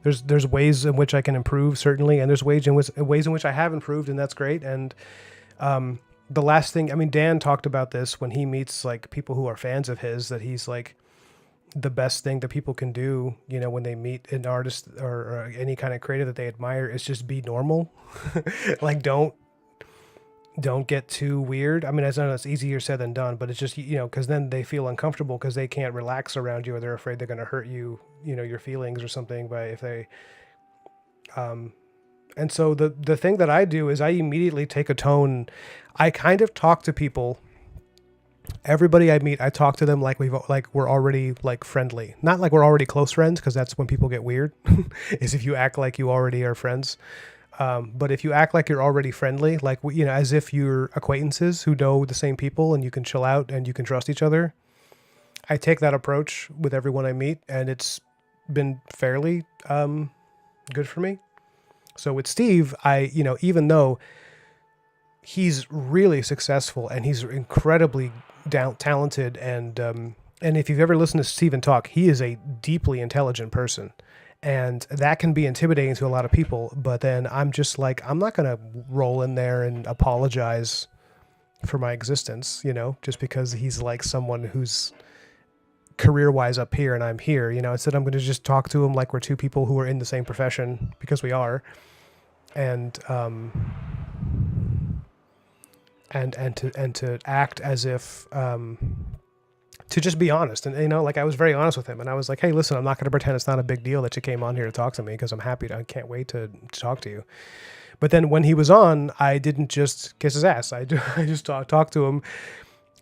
Speaker 1: there's ways in which I can improve, certainly. And there's ways in which I have improved, and that's great. And, the last thing, Dan talked about this when he meets people who are fans of his, that he's the best thing that people can do, when they meet an artist or any kind of creative that they admire, is just be normal. Don't get too weird. I know it's easier said than done, but it's just, because then they feel uncomfortable because they can't relax around you, or they're afraid they're going to hurt you, your feelings or something if they, and so the thing that I do is I immediately take a tone. I kind of talk to people Everybody I meet, I talk to them like we're already like friendly. Not like we're already close friends, because that's when people get weird. Is if you act like you already are friends. But if you act like you're already friendly, like as if you're acquaintances who know the same people and you can chill out and you can trust each other. I take that approach with everyone I meet, and it's been fairly good for me. So with Steve, even though he's really successful and he's incredibly talented, and if you've ever listened to Steven talk, he is a deeply intelligent person, and that can be intimidating to a lot of people. But then I'm just like, I'm not gonna roll in there and apologize for my existence, just because he's like someone who's career-wise up here and I'm here. Instead, I'm going to just talk to him like we're two people who are in the same profession, because we are, and to act as if to just be honest. And like, I was very honest with him, and I was like, hey, listen, I'm not going to pretend it's not a big deal that you came on here to talk to me, because I can't wait to talk to you. But then when he was on, I didn't just kiss his ass. I just talked to him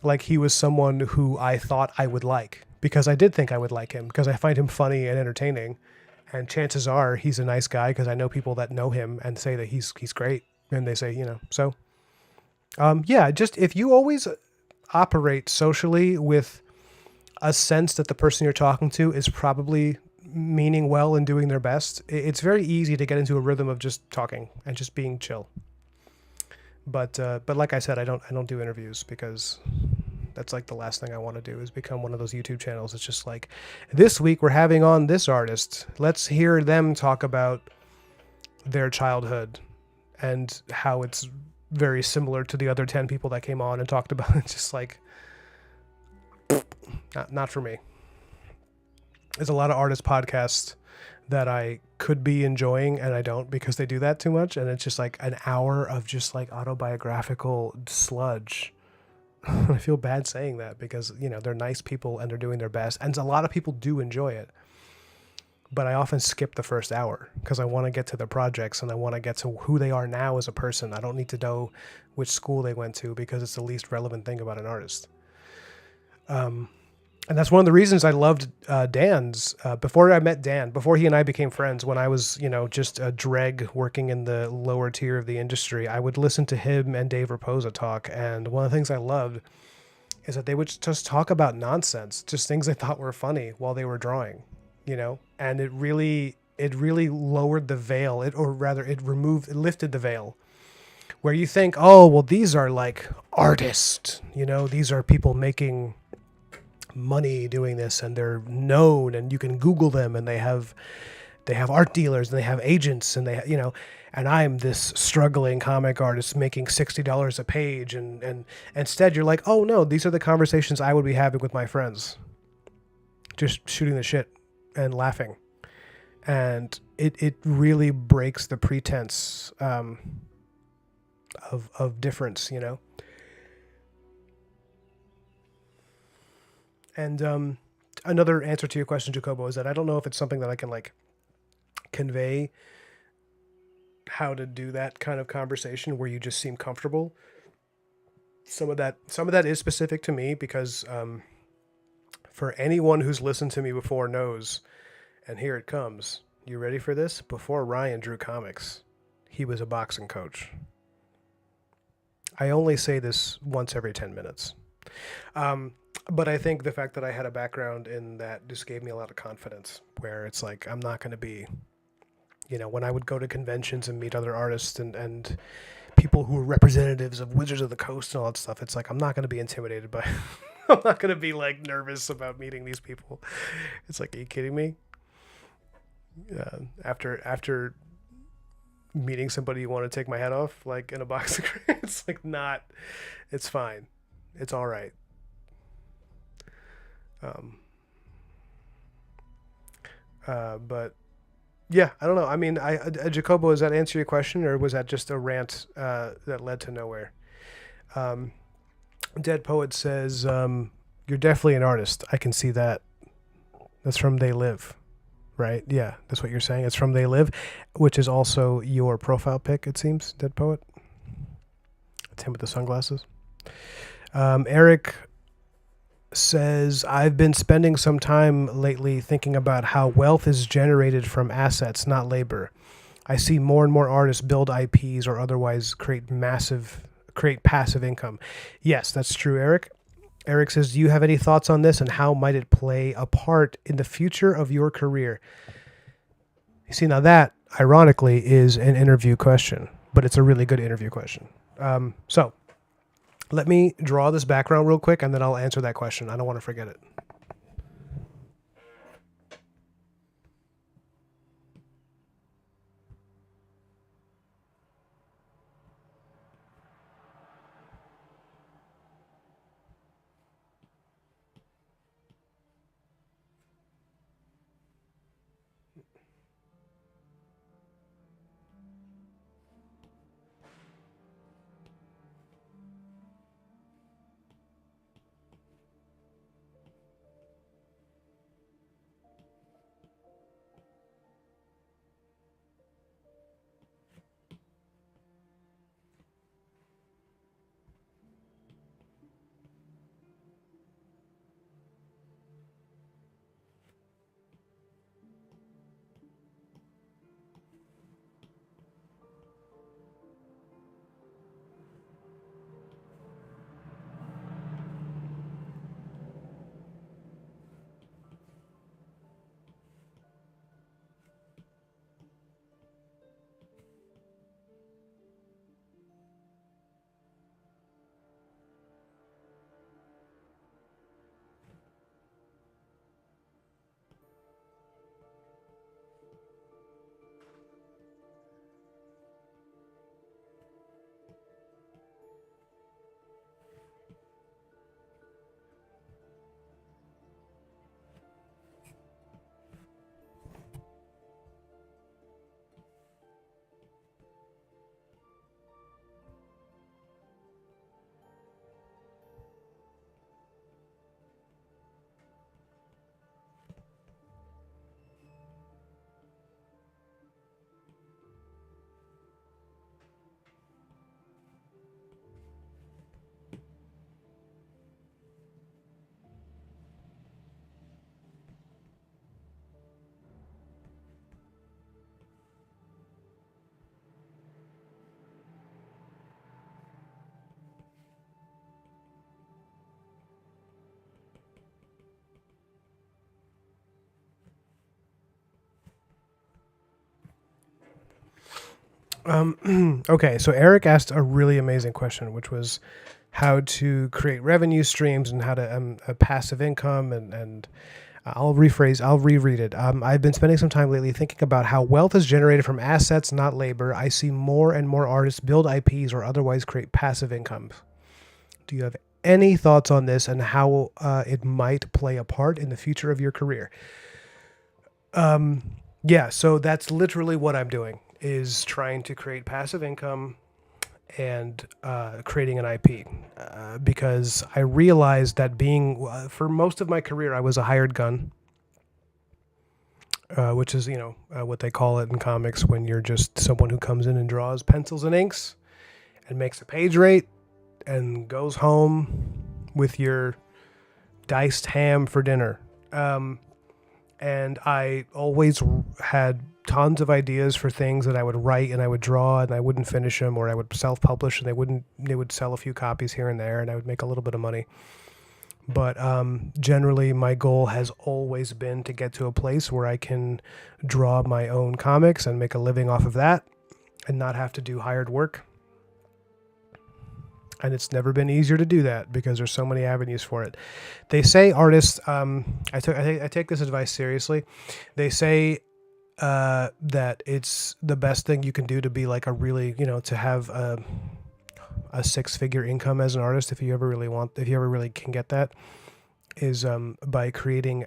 Speaker 1: like he was someone who I thought I would like, because I did think I would like him, because I find him funny and entertaining, and chances are he's a nice guy, because I know people that know him and say that he's great, and they say, so just if you always operate socially with a sense that the person you're talking to is probably meaning well and doing their best, it's very easy to get into a rhythm of just talking and just being chill. But like I said, I don't do interviews, because that's like the last thing I want to do, is become one of those YouTube channels. It's just like, this week we're having on this artist. Let's hear them talk about their childhood and how it's very similar to the other 10 people that came on and talked about it. Just like, not for me. There's a lot of artist podcasts that I could be enjoying, and I don't, because they do that too much, and it's just like an hour of just like autobiographical sludge. I feel bad saying that, because they're nice people and they're doing their best, and a lot of people do enjoy it, but I often skip the first hour because I want to get to their projects and I want to get to who they are now as a person. I don't need to know which school they went to, because it's the least relevant thing about an artist. And that's one of the reasons I loved Dan's. Before I met Dan, before he and I became friends, when I was, just a dreg working in the lower tier of the industry, I would listen to him and Dave Raposa talk. And one of the things I loved is that they would just talk about nonsense, just things they thought were funny while they were drawing, and it really lowered the veil, it lifted the veil, where you think, oh, well, these are like artists, these are people making money doing this, and they're known, and you can Google them, and they have art dealers, and they have agents, and they and I'm this struggling comic artist making $60 a page, and instead you're like, oh no, these are the conversations I would be having with my friends, just shooting the shit and laughing. And it really breaks the pretense of difference, And another answer to your question, Jacobo, is that I don't know if it's something that I can like convey how to do that kind of conversation where you just seem comfortable. Some of that is specific to me, because for anyone who's listened to me before knows, and here it comes. You ready for this? Before Ryan drew comics, he was a boxing coach. I only say this once every 10 minutes. But I think the fact that I had a background in that just gave me a lot of confidence, where it's like, I'm not going to be, when I would go to conventions and meet other artists and people who are representatives of Wizards of the Coast and all that stuff, it's like, I'm not going to be intimidated by, I'm not going to be like nervous about meeting these people. It's like, are you kidding me? After meeting somebody you want to take my head off, like in a boxing ring, it's like, it's fine. It's all right. But yeah, I don't know. I mean, Jacobo, does that answer your question, or was that just a rant that led to nowhere? Dead Poet says, you're definitely an artist. I can see that. That's from They Live, right? Yeah, that's what you're saying. It's from They Live, which is also your profile pic, it seems, Dead Poet. It's him with the sunglasses. Eric says, I've been spending some time lately thinking about how wealth is generated from assets, not labor. I see more and more artists build IPs or otherwise create passive income. Yes, that's true, Eric. Eric says, do you have any thoughts on this and how might it play a part in the future of your career? You see, now that, ironically, is an interview question, but it's a really good interview question. So let me draw this background real quick and then I'll answer that question. I don't want to forget it. Okay, so Eric asked a really amazing question, which was how to create revenue streams and how to a passive income and I'll reread it. I've been spending some time lately thinking about how wealth is generated from assets, not labor. I see more and more artists build IPs or otherwise create passive income. Do you have any thoughts on this and how it might play a part in the future of your career? Yeah, so that's literally what I'm doing is trying to create passive income and creating an IP because I realized that being for most of my career I was a hired gun, which is what they call it in comics when you're just someone who comes in and draws pencils and inks and makes a page rate and goes home with your diced ham for dinner. And I always had tons of ideas for things that I would write and I would draw and I wouldn't finish them, or I would self-publish and they would sell a few copies here and there and I would make a little bit of money. But generally my goal has always been to get to a place where I can draw my own comics and make a living off of that and not have to do hired work. And it's never been easier to do that because there's so many avenues for it. They say artists, I take this advice seriously. They say that it's the best thing you can do to be like a really, to have a 6-figure income as an artist, if you ever really can get that, is by creating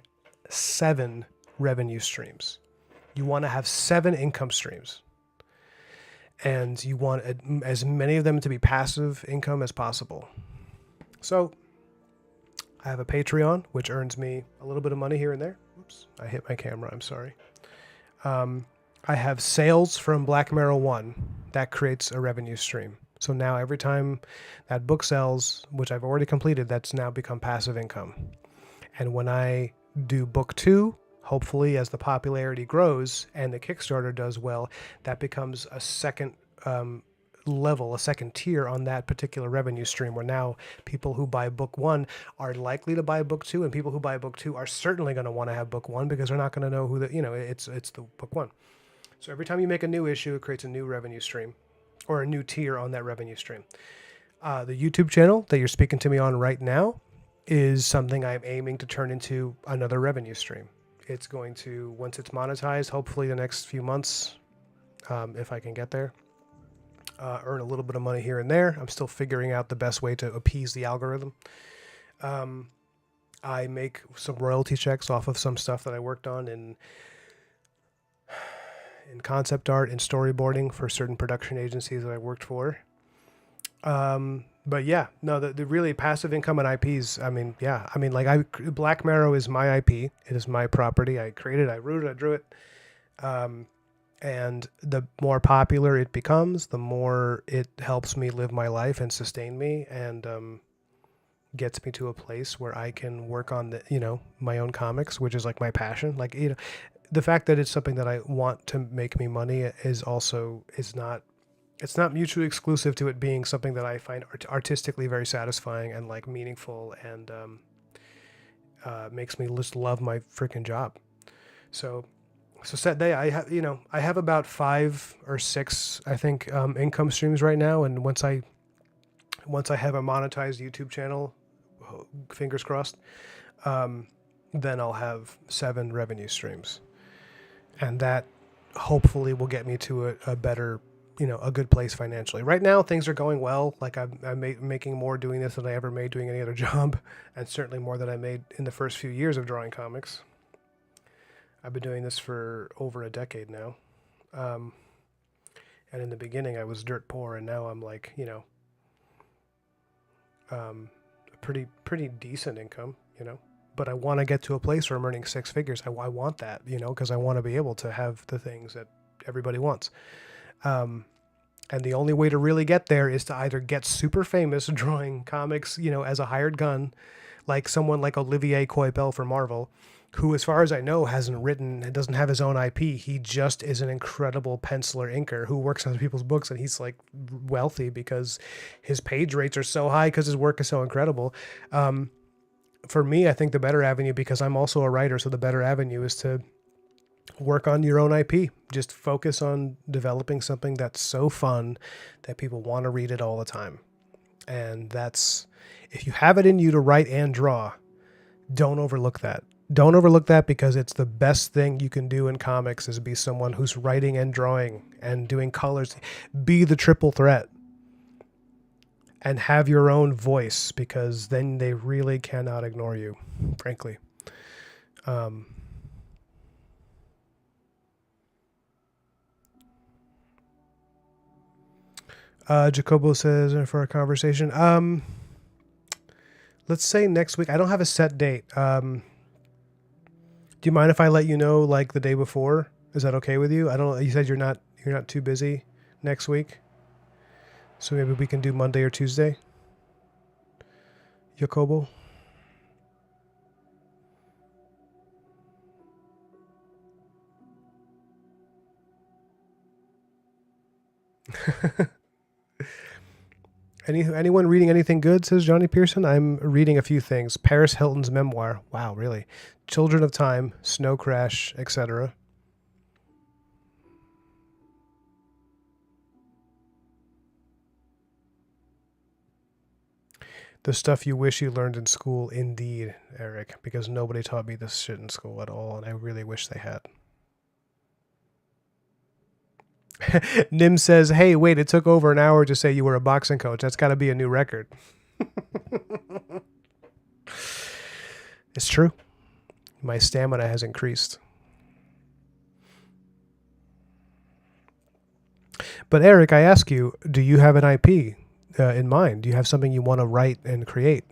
Speaker 1: 7 revenue streams. You want to have 7 income streams. And you want as many of them to be passive income as possible. So I have a Patreon, which earns me a little bit of money here and there. Oops, I hit my camera. I'm sorry. I have sales from Black Mirror 1. That creates a revenue stream. So now every time that book sells, which I've already completed, that's now become passive income. And when I do book two, hopefully as the popularity grows and the Kickstarter does well, that becomes a second level, a second tier on that particular revenue stream, where now people who buy book one are likely to buy book two, and people who buy book two are certainly going to want to have book one because they're not going to know who it's the book one. So every time you make a new issue, it creates a new revenue stream or a new tier on that revenue stream. The YouTube channel that you're speaking to me on right now is something I'm aiming to turn into another revenue stream. It's going to, once it's monetized, hopefully the next few months, if I can get there, earn a little bit of money here and there. I'm still figuring out the best way to appease the algorithm. I make some royalty checks off of some stuff that I worked on in concept art and storyboarding for certain production agencies that I worked for. But yeah, no, the really passive income and IPs. I mean, yeah, I mean, like Black Marrow is my IP. It is my property. I created, I wrote it, I drew it. And the more popular it becomes, the more it helps me live my life and sustain me, and gets me to a place where I can work on my own comics, which is like my passion. Like, the fact that it's something that I want to make me money is not. It's not mutually exclusive to it being something that I find artistically very satisfying and like meaningful, and makes me just love my freaking job. So set day, I have about 5 or 6, I think, income streams right now, and once I have a monetized YouTube channel, fingers crossed, then I'll have 7 revenue streams, and that hopefully will get me to a better, a good place financially. Right now, things are going well. Like I'm making more doing this than I ever made doing any other job, and certainly more than I made in the first few years of drawing comics. I've been doing this for over a decade now. And in the beginning, I was dirt poor, and now I'm like, pretty decent income, But I want to get to a place where I'm earning 6 figures. I want that, because I want to be able to have the things that everybody wants. And the only way to really get there is to either get super famous drawing comics, as a hired gun, like someone like Olivier Coipel for Marvel, who, as far as I know, hasn't written and doesn't have his own IP. He just is an incredible penciler inker who works on other people's books, and he's like wealthy because his page rates are so high because his work is so incredible. For me, I think the better avenue, because I'm also a writer, so the better avenue is to work on your own IP. Just focus on developing something that's so fun that people want to read it all the time. And that's, if you have it in you to write and draw, don't overlook that. Don't overlook that, because it's the best thing you can do in comics is be someone who's writing and drawing and doing colors. Be the triple threat and have your own voice, because then they really cannot ignore you, frankly. Jacobo says, for a conversation, let's say next week. I don't have a set date. Do you mind if I let you know like the day before? Is that okay with you? I don't know. You said you're not too busy next week, so maybe we can do Monday or Tuesday. Jacobo. Anyone reading anything good, says Johnny Pearson? I'm reading a few things. Paris Hilton's memoir. Wow, really? Children of Time, Snow Crash, etc. The stuff you wish you learned in school, indeed, Eric, because nobody taught me this shit in school at all, and I really wish they had. Nim says, hey, wait, it took over an hour to say you were a boxing coach. That's got to be a new record. It's true. My stamina has increased. But Eric, I ask you, do you have an IP in mind? Do you have something you want to write and create?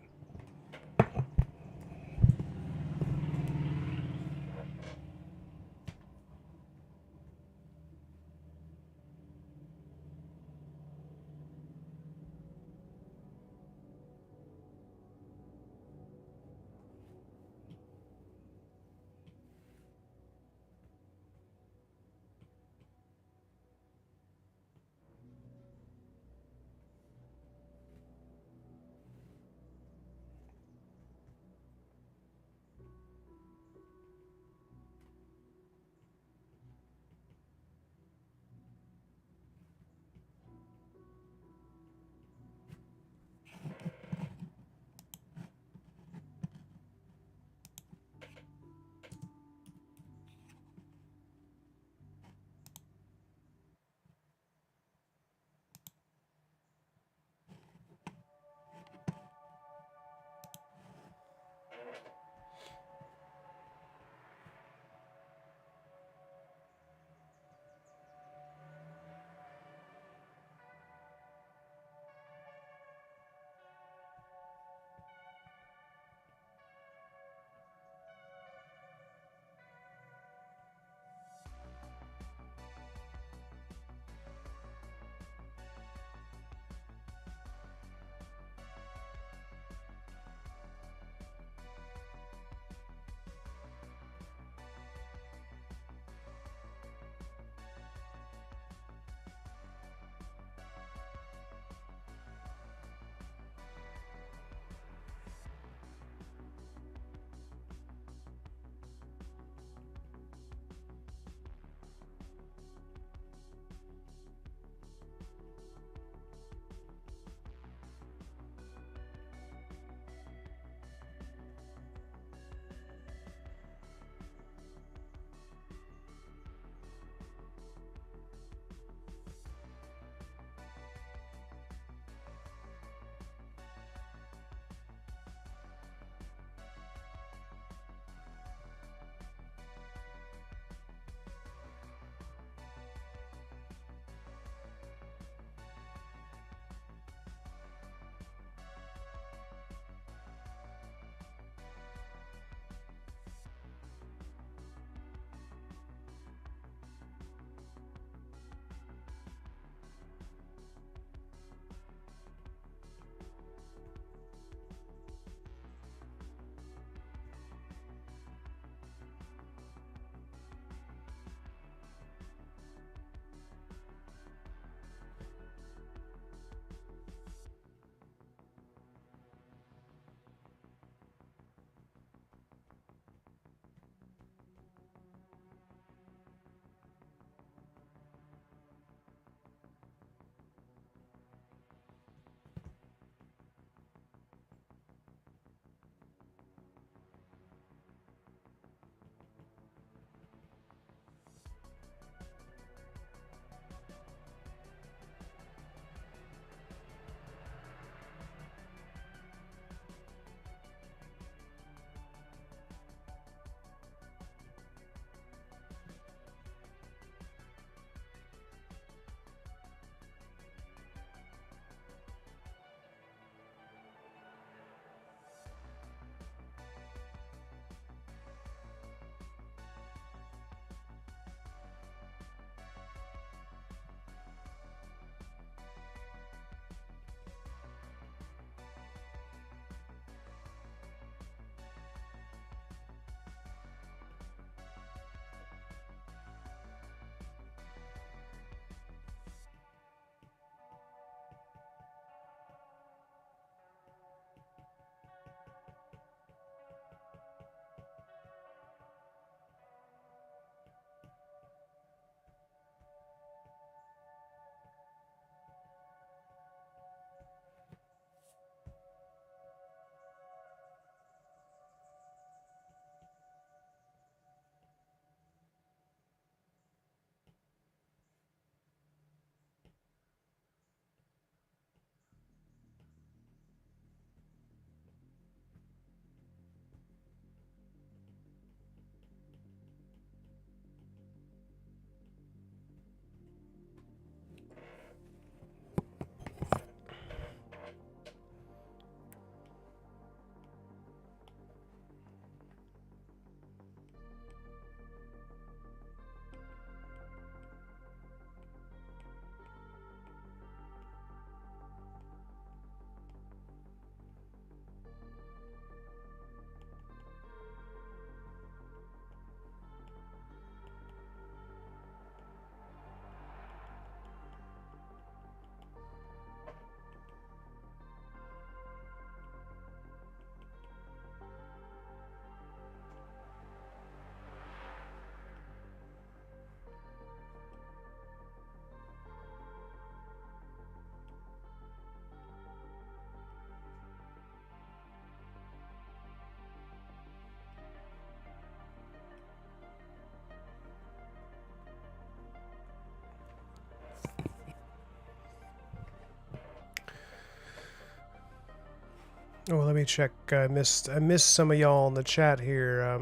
Speaker 1: Oh, let me check. I missed some of y'all in the chat here.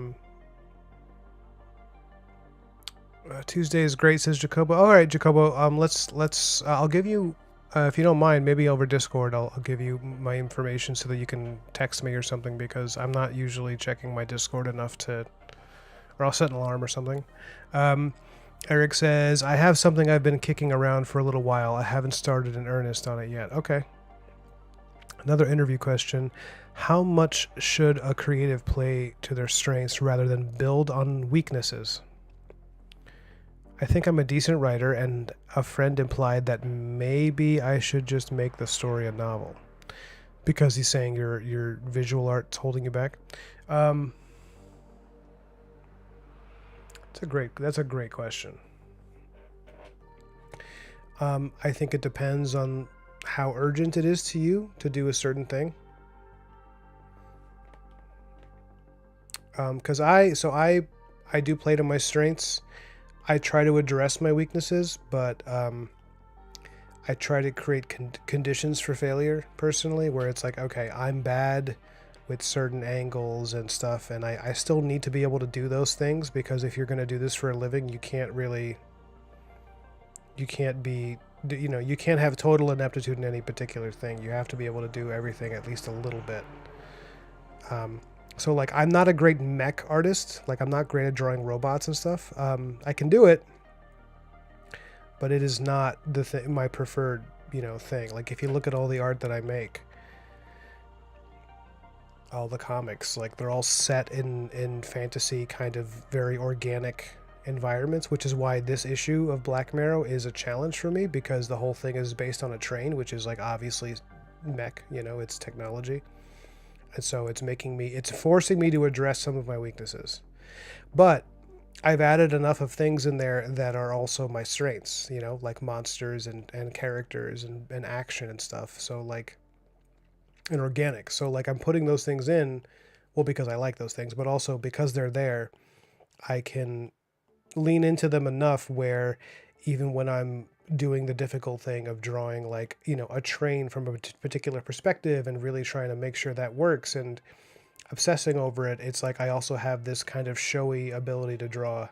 Speaker 1: Tuesday is great, says Jacobo. All right, Jacobo. Let's. I'll give you, if you don't mind, maybe over Discord, I'll give you my information so that you can text me or something, because I'm not usually checking my Discord enough to, or I'll set an alarm or something. Eric says, I have something I've been kicking around for a little while. I haven't started in earnest on it yet. Okay. Another interview question. How much should a creative play to their strengths rather than build on weaknesses? I think I'm a decent writer, and a friend implied that maybe I should just make the story a novel. Because he's saying your visual art's holding you back. Um, that's a great question. I think it depends on how urgent it is to you to do a certain thing. Because I do play to my strengths. I try to address my weaknesses, but I try to create conditions for failure personally, where it's like, okay, I'm bad with certain angles and stuff, and I still need to be able to do those things, because if you're going to do this for a living, you can't be, you can't have total ineptitude in any particular thing. You have to be able to do everything at least a little bit. So like, I'm not a great mech artist. Like, I'm not great at drawing robots and stuff. I can do it, but it is not my preferred, thing. Like, if you look at all the art that I make, all the comics, like, they're all set in fantasy, kind of very organic environments, which is why this issue of Black Mirror is a challenge for me, because the whole thing is based on a train, which is like obviously mech, it's technology. And so it's forcing me to address some of my weaknesses. But I've added enough of things in there that are also my strengths, like monsters and characters and action and stuff. So like, and organic. So like, I'm putting those things in, well, because I like those things, but also because they're there, I can lean into them enough where even when I'm doing the difficult thing of drawing, like, a train from a particular perspective and really trying to make sure that works and obsessing over it, it's like I also have this kind of showy ability to draw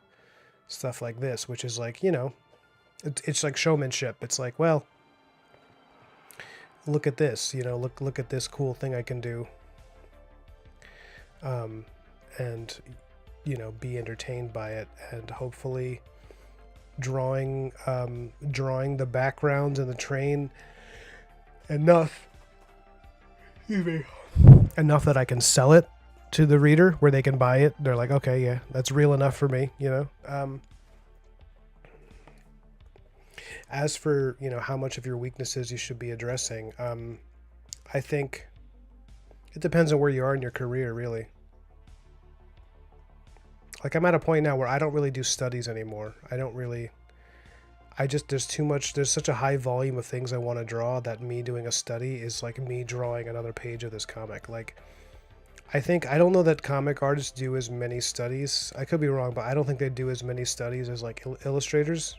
Speaker 1: stuff like this, which is like, it's like showmanship. It's like, well, look at this, look at this cool thing I can do, and be entertained by it, and hopefully drawing the backgrounds and the train enough, enough that I can sell it to the reader, where they can buy it. They're like, okay, yeah, that's real enough for me, As for, how much of your weaknesses you should be addressing, I think it depends on where you are in your career, really. Like, I'm at a point now where I don't really do studies anymore. There's such a high volume of things I want to draw that me doing a study is like me drawing another page of this comic. Like, I don't know that comic artists do as many studies. I could be wrong, but I don't think they do as many studies as like illustrators.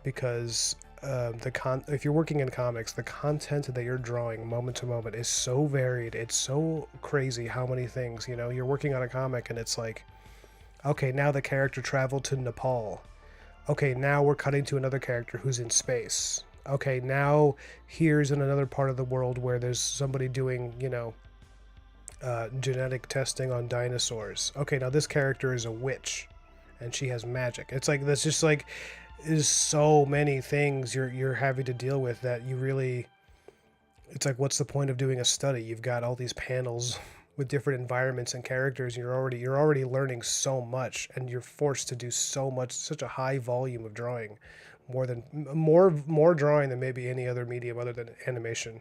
Speaker 1: Because if you're working in comics, the content that you're drawing moment to moment is so varied. It's so crazy how many things, you're working on a comic and it's like, okay, now the character traveled to Nepal. Okay, now we're cutting to another character who's in space. Okay, now here's in another part of the world where there's somebody doing, genetic testing on dinosaurs. Okay, now this character is a witch and she has magic. It's like, that's just like, is so many things you're having to deal with that you really, it's like, what's the point of doing a study? You've got all these panels with different environments and characters, and you're already learning so much, and you're forced to do so much, such a high volume of drawing, more drawing than maybe any other medium other than animation.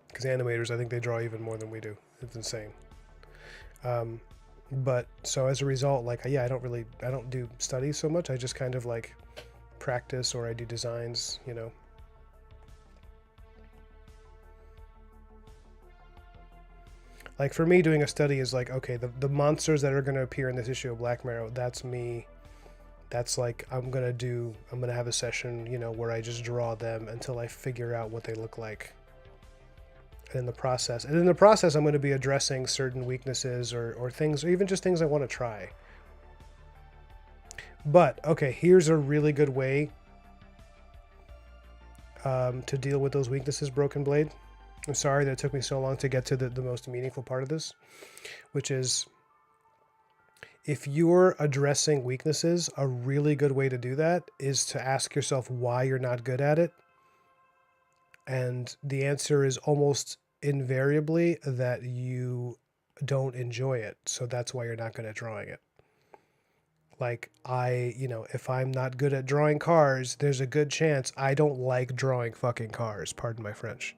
Speaker 1: Because animators, I think they draw even more than we do. It's insane. But so as a result, like, yeah, I don't do studies so much. I just kind of like practice, or I do designs, Like, for me, doing a study is like, okay, the monsters that are going to appear in this issue of Black Mirror, that's me That's like I'm gonna have a session, where I just draw them until I figure out what they look like. And in the process, I'm going to be addressing certain weaknesses or things, or even just things I want to try. But okay, here's a really good way to deal with those weaknesses, Broken Blade. I'm sorry that it took me so long to get to the most meaningful part of this, which is, if you're addressing weaknesses, a really good way to do that is to ask yourself why you're not good at it. And the answer is almost invariably that you don't enjoy it. So that's why you're not good at drawing it. Like if I'm not good at drawing cars, there's a good chance I don't like drawing fucking cars, pardon my French.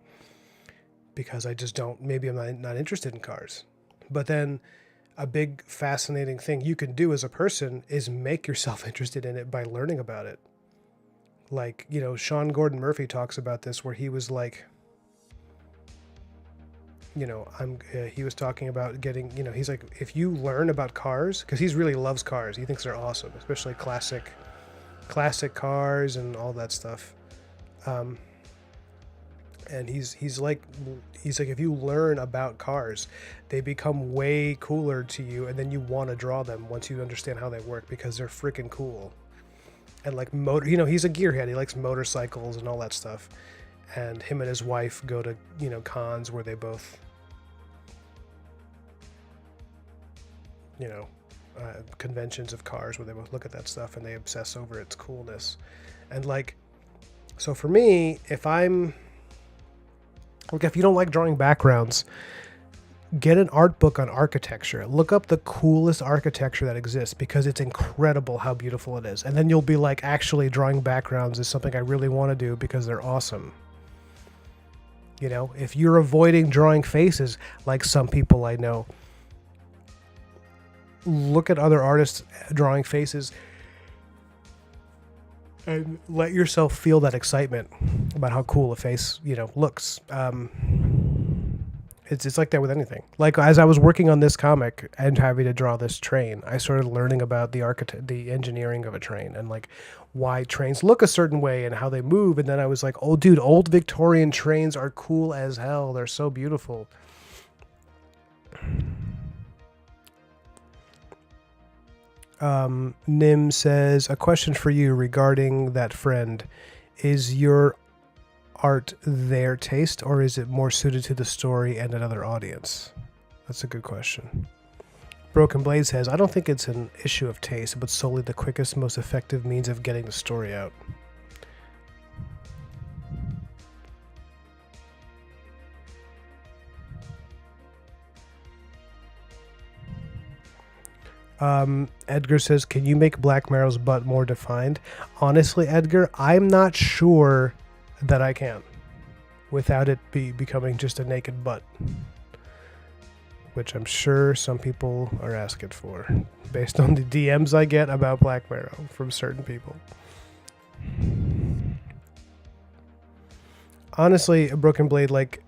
Speaker 1: Because I just don't, maybe I'm not interested in cars. But then a big fascinating thing you can do as a person is make yourself interested in it by learning about it. Like, Sean Gordon Murphy talks about this, where he was like, he was talking about getting, he's like, if you learn about cars, because he really loves cars, he thinks they're awesome, especially classic cars and all that stuff. And he's like, if you learn about cars, they become way cooler to you, and then you want to draw them once you understand how they work, because they're freaking cool. And like he's a gearhead. He likes motorcycles and all that stuff. And him and his wife go to, cons where they both, conventions of cars where they both look at that stuff and they obsess over its coolness. And like, so for me, if you don't like drawing backgrounds, get an art book on architecture. Look up the coolest architecture that exists, because it's incredible how beautiful it is. And then you'll be like, actually, drawing backgrounds is something I really want to do because they're awesome. If you're avoiding drawing faces, like some people I know, look at other artists drawing faces and let yourself feel that excitement about how cool a face, looks. It's like that with anything. Like, as I was working on this comic and having to draw this train, I started learning about the engineering of a train, and like why trains look a certain way and how they move. And then I was like, oh dude, old Victorian trains are cool as hell. They're so beautiful. Nim says, a question for you regarding that friend. Is your art their taste, or is it more suited to the story and another audience? That's a good question. Broken Blade says, I don't think it's an issue of taste, but solely the quickest, most effective means of getting the story out. Edgar says, can you make Black Marrow's butt more defined? Honestly, Edgar, I'm not sure that I can, without it becoming just a naked butt, which I'm sure some people are asking for, based on the DMs I get about Black Marrow from certain people. Honestly, Broken Blade, like,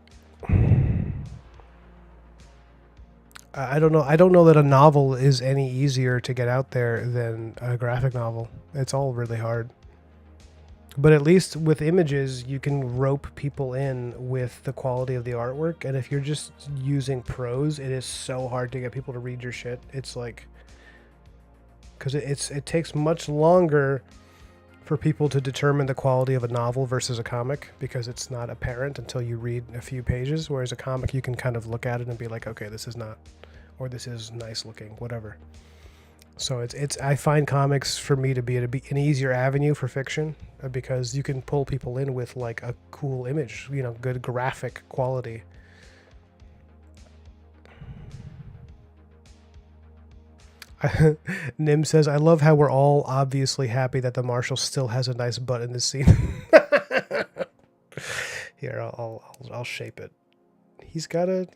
Speaker 1: I don't know. I don't know that a novel is any easier to get out there than a graphic novel. It's all really hard. But at least with images, you can rope people in with the quality of the artwork. And if you're just using prose, it is so hard to get people to read your shit. It's like, because it takes much longer for people to determine the quality of a novel versus a comic, because it's not apparent until you read a few pages. Whereas a comic, you can kind of look at it and be like, okay, this is not, or this is nice looking, whatever. So I find comics for me to be an easier avenue for fiction, because you can pull people in with like a cool image, good graphic quality. Nim says, I love how we're all obviously happy that the Marshal still has a nice butt in this scene. Here, I'll shape it. He's got a,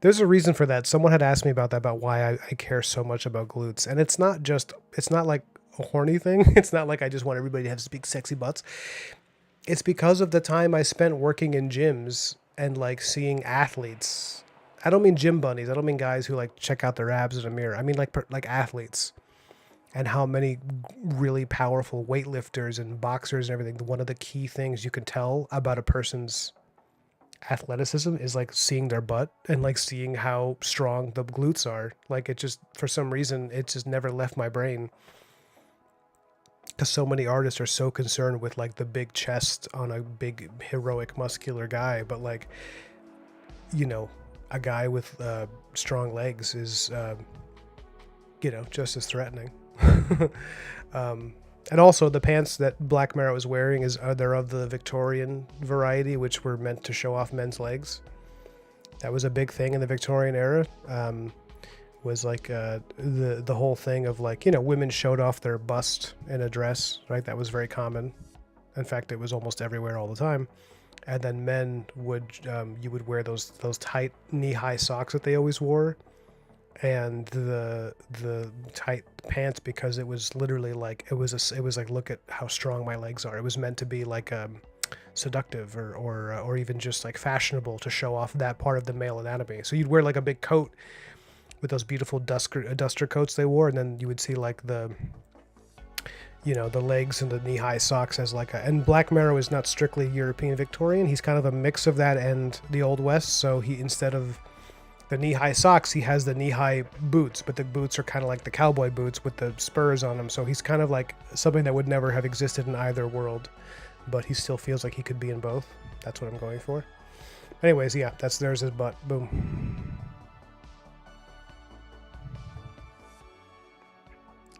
Speaker 1: there's a reason for that. Someone had asked me about that, about why I care so much about glutes. And it's not like a horny thing. It's not like I just want everybody to have big sexy butts. It's because of the time I spent working in gyms and like seeing athletes. I don't mean gym bunnies. I don't mean guys who like check out their abs in a mirror. I mean like athletes. and how many really powerful weightlifters and boxers and everything, one of the key things you can tell about a person's athleticism is like seeing their butt and like seeing how strong the glutes are. Like it just, for some reason, it just never left my brain, because so many artists are so concerned with like the big chest on a big heroic muscular guy, but like, you know, a guy with strong legs is you know, just as threatening. And also the pants that Black Mara was wearing they're of the Victorian variety, which were meant to show off men's legs. That was a big thing in the Victorian era. Was like the whole thing of like, you know, women showed off their bust in a dress, right? That was very common. In fact, it was almost everywhere all the time. And then men would you would wear those tight knee-high socks that they always wore, and the tight pants, because it was literally like it was like, look at how strong my legs are. It was meant to be like seductive or even just like fashionable to show off that part of the male anatomy. So you'd wear like a big coat with those beautiful duster coats they wore, and then you would see like the, you know, the legs and the knee-high socks as like and Black Mara is not strictly European Victorian. He's kind of a mix of that and the Old West. So he, instead of the knee-high socks, he has the knee-high boots, but the boots are kind of like the cowboy boots with the spurs on them. So he's kind of like something that would never have existed in either world, but he still feels like he could be in both. That's what I'm going for. Anyways, yeah, there's his butt. Boom.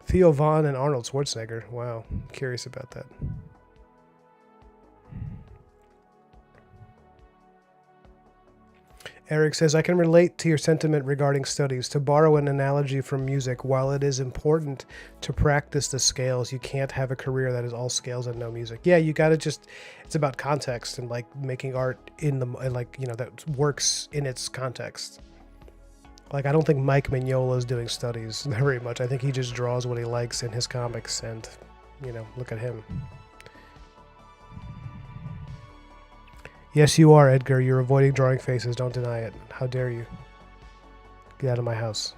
Speaker 1: Theo Von and Arnold Schwarzenegger. Wow, I'm curious about that. Eric says, I can relate to your sentiment regarding studies. To borrow an analogy from music, while it is important to practice the scales, you can't have a career that is all scales and no music. Yeah, you got to just, it's about context and like making art in the, like, you know, that works in its context. Like, I don't think Mike Mignola is doing studies very much. I think he just draws what he likes in his comics, and, you know, look at him. Yes, you are, Edgar. You're avoiding drawing faces. Don't deny it. How dare you? Get out of my house.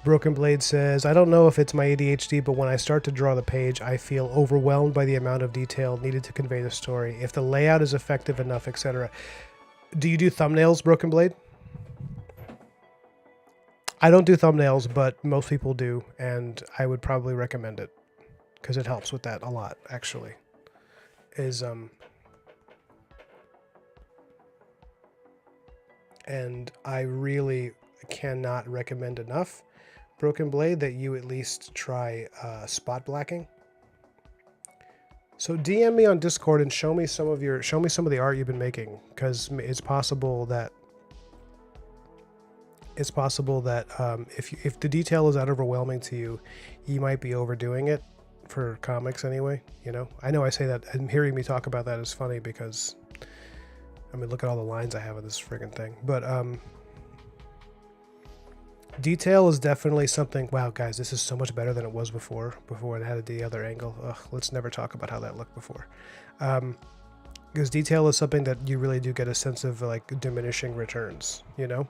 Speaker 1: Broken Blade says, I don't know if it's my ADHD, but when I start to draw the page, I feel overwhelmed by the amount of detail needed to convey the story. If the layout is effective enough, etc. Do you do thumbnails, Broken Blade? I don't do thumbnails, but most people do, and I would probably recommend it because it helps with that a lot, actually. And I really cannot recommend enough, Broken Blade, that you at least try spot blacking. So DM me on Discord and show me some of the art you've been making, because it's possible that if the detail is that overwhelming to you, you might be overdoing it for comics anyway. You know, I know I say that, and hearing me talk about that is funny because, I mean, look at all the lines I have in this friggin' thing. But detail is definitely something. Wow, guys, this is so much better than it was before it had the other angle. Ugh, let's never talk about how that looked before. Because detail is something that you really do get a sense of like diminishing returns, you know?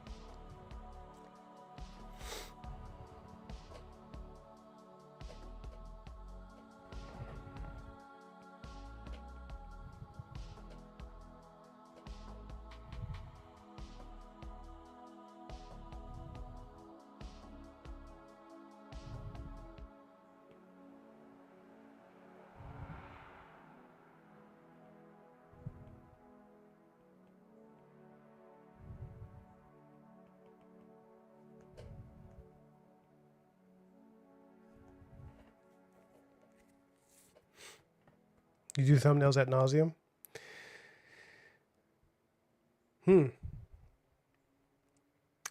Speaker 1: You do thumbnails ad nauseum?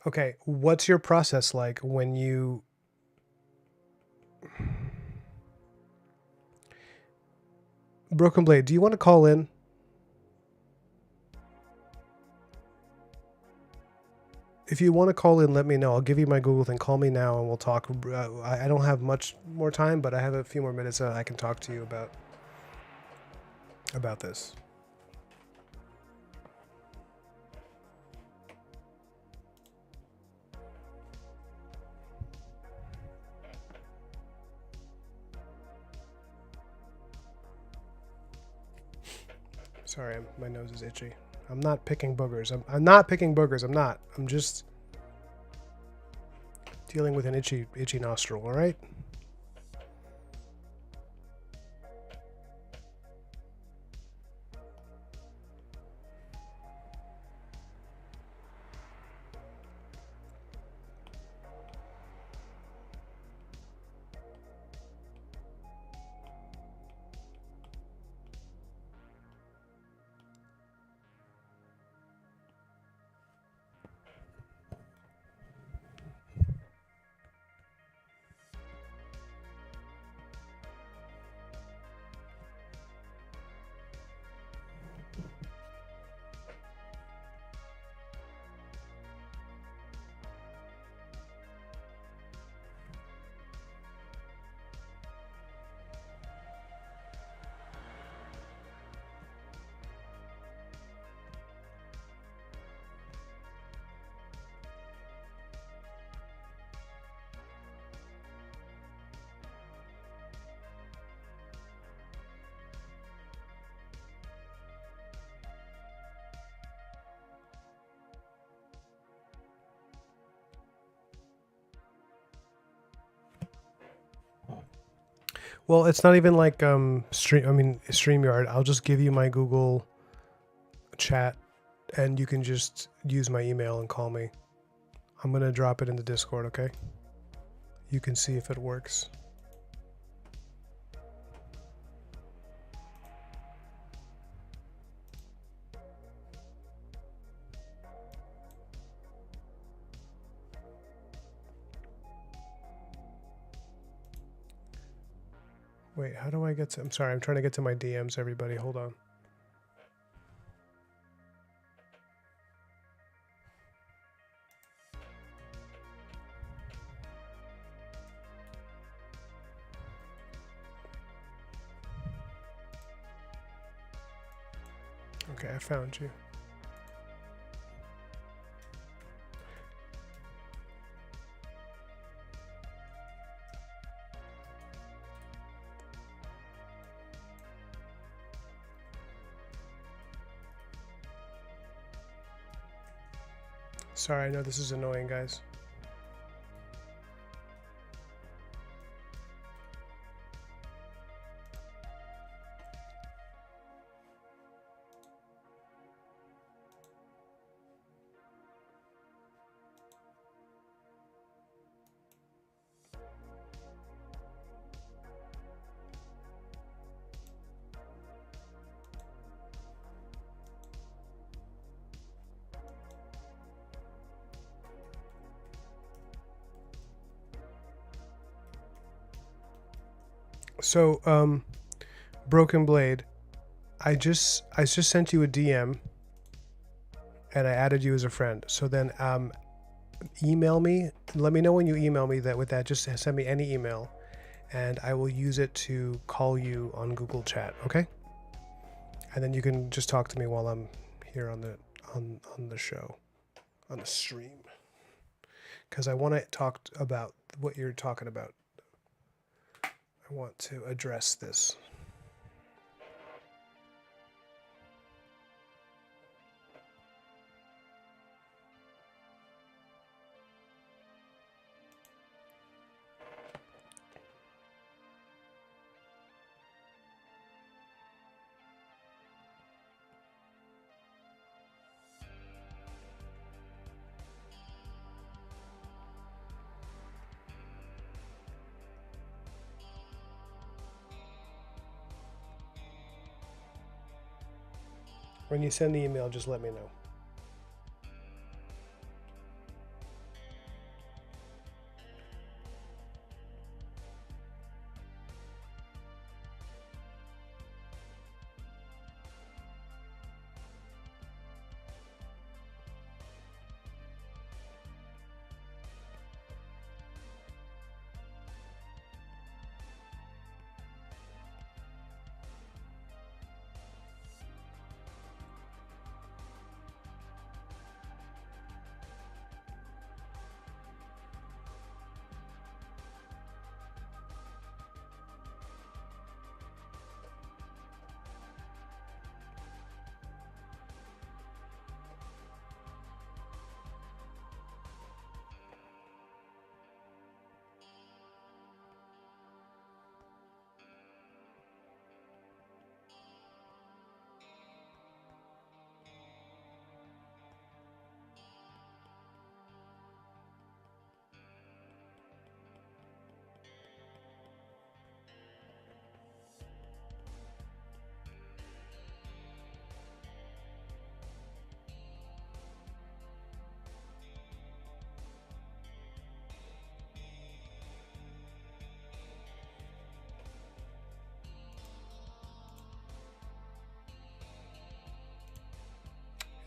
Speaker 1: Okay, what's your process like when you... Broken Blade, do you want to call in? If you want to call in, let me know. I'll give you my Google thing. Call me now and we'll talk. I don't have much more time, but I have a few more minutes that I can talk to you about this. Sorry, my nose is itchy. I'm not picking boogers. I'm not picking boogers. I'm not. I'm just dealing with an itchy nostril, all right? Well, it's not even like StreamYard. I'll just give you my Google chat and you can just use my email and call me. I'm going to drop it in the Discord, okay? You can see if it works. Wait, how do I get to... I'm sorry, I'm trying to get to my DMs, everybody. Hold on. Okay, I found you. Sorry, I know this is annoying, guys. So, Broken Blade, I just sent you a DM and I added you as a friend. So then email me. Let me know when you email me that with that. Just send me any email and I will use it to call you on Google Chat, okay? And then you can just talk to me while I'm here on the show, on the stream. Because I want to talk about what you're talking about. I want to address this. When you send the email, just let me know.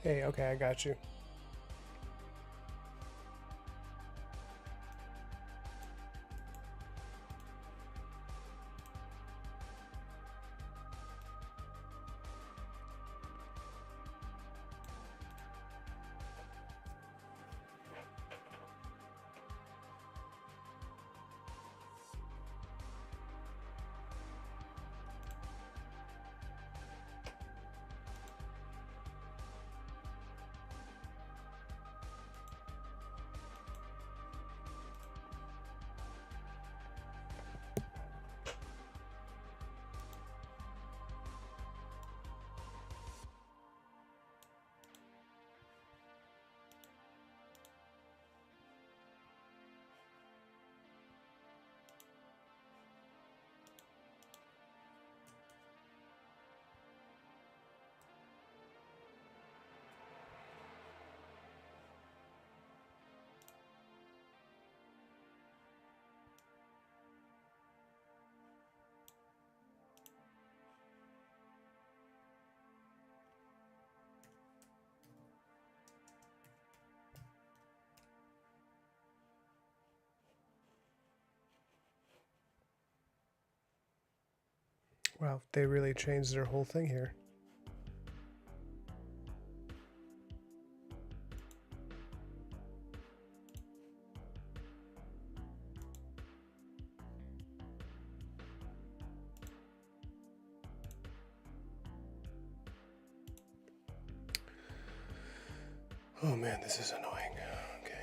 Speaker 1: Hey, okay, I got you. Wow, they really changed their whole thing here. Oh man, this is annoying. Okay.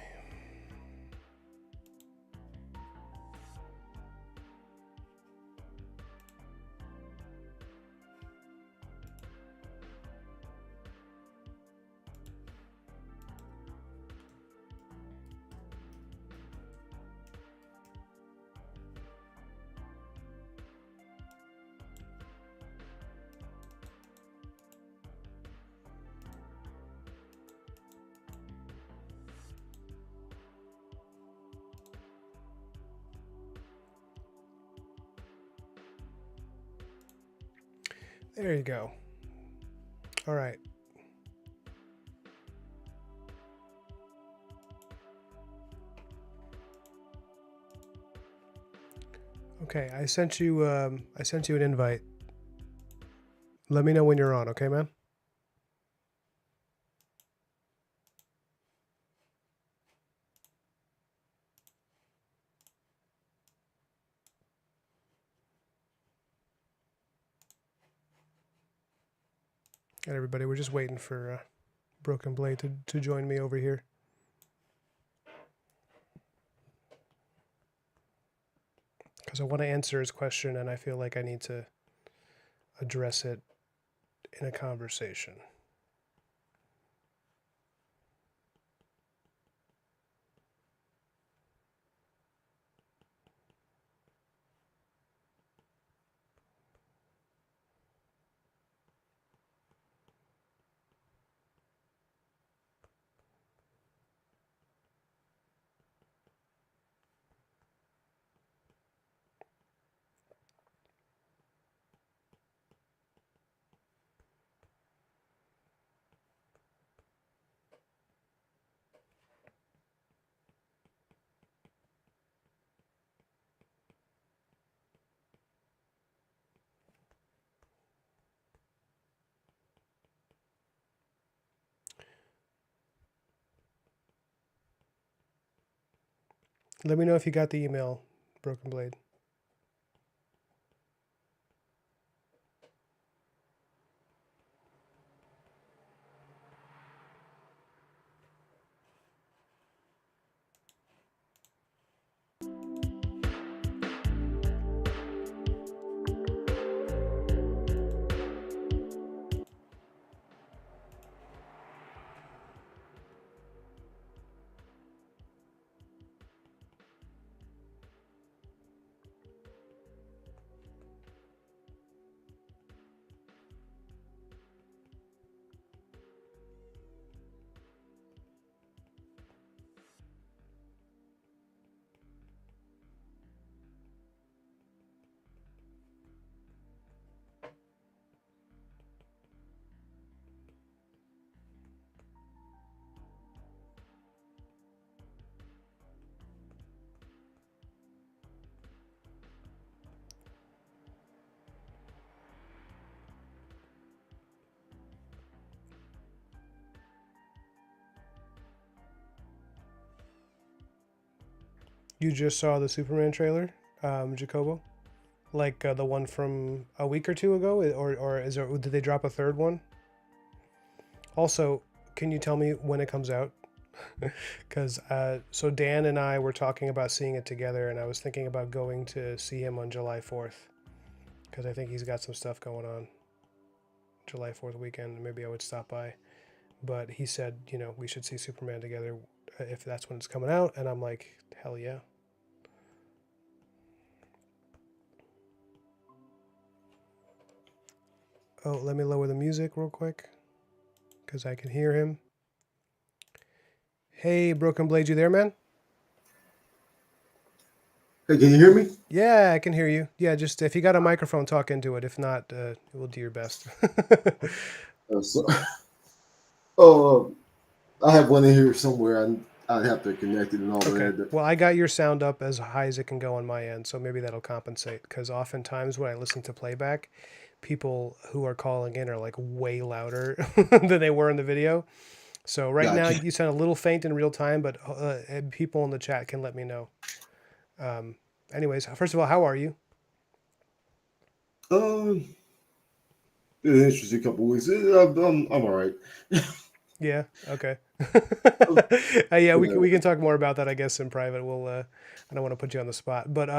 Speaker 1: There you go. All right. Okay, I sent you an invite. Let me know when you're on, okay, man? And everybody, we're just waiting for Broken Blade to join me over here. Because I want to answer his question and I feel like I need to address it in a conversation. Let me know if you got the email, Broken Blade. You just saw the Superman trailer, Jacobo? Like the one from a week or two ago, or is there? Did they drop a third one? Also, can you tell me when it comes out? Because so Dan and I were talking about seeing it together, and I was thinking about going to see him on July 4th because I think he's got some stuff going on July 4th weekend. Maybe I would stop by. But he said, we should see Superman together if that's when it's coming out, and I'm like, hell yeah. Oh, let me lower the music real quick because I can hear him. Hey, Broken Blade, you there, man?
Speaker 2: Hey, can you hear me?
Speaker 1: Yeah, I can hear you. Yeah, just if you got a microphone, talk into it. If not, we'll do your best.
Speaker 2: So, uh, I have one in here somewhere. I'd have to connect it and all
Speaker 1: Okay.
Speaker 2: that.
Speaker 1: Well, I got your sound up as high as it can go on my end, so maybe that'll compensate. Because oftentimes when I listen to playback, people who are calling in are like way louder than they were in the video. So right now
Speaker 2: Gotcha.
Speaker 1: you sound a little faint in real time, but people in the chat can let me know. Um, anyways, first of all, how are you?
Speaker 2: Um, been an interesting couple weeks. I'm all right.
Speaker 1: Yeah. Okay.
Speaker 2: Um,
Speaker 1: Yeah,
Speaker 2: yeah.
Speaker 1: we can talk more about that, I guess, in private. I don't want to put you on the spot, but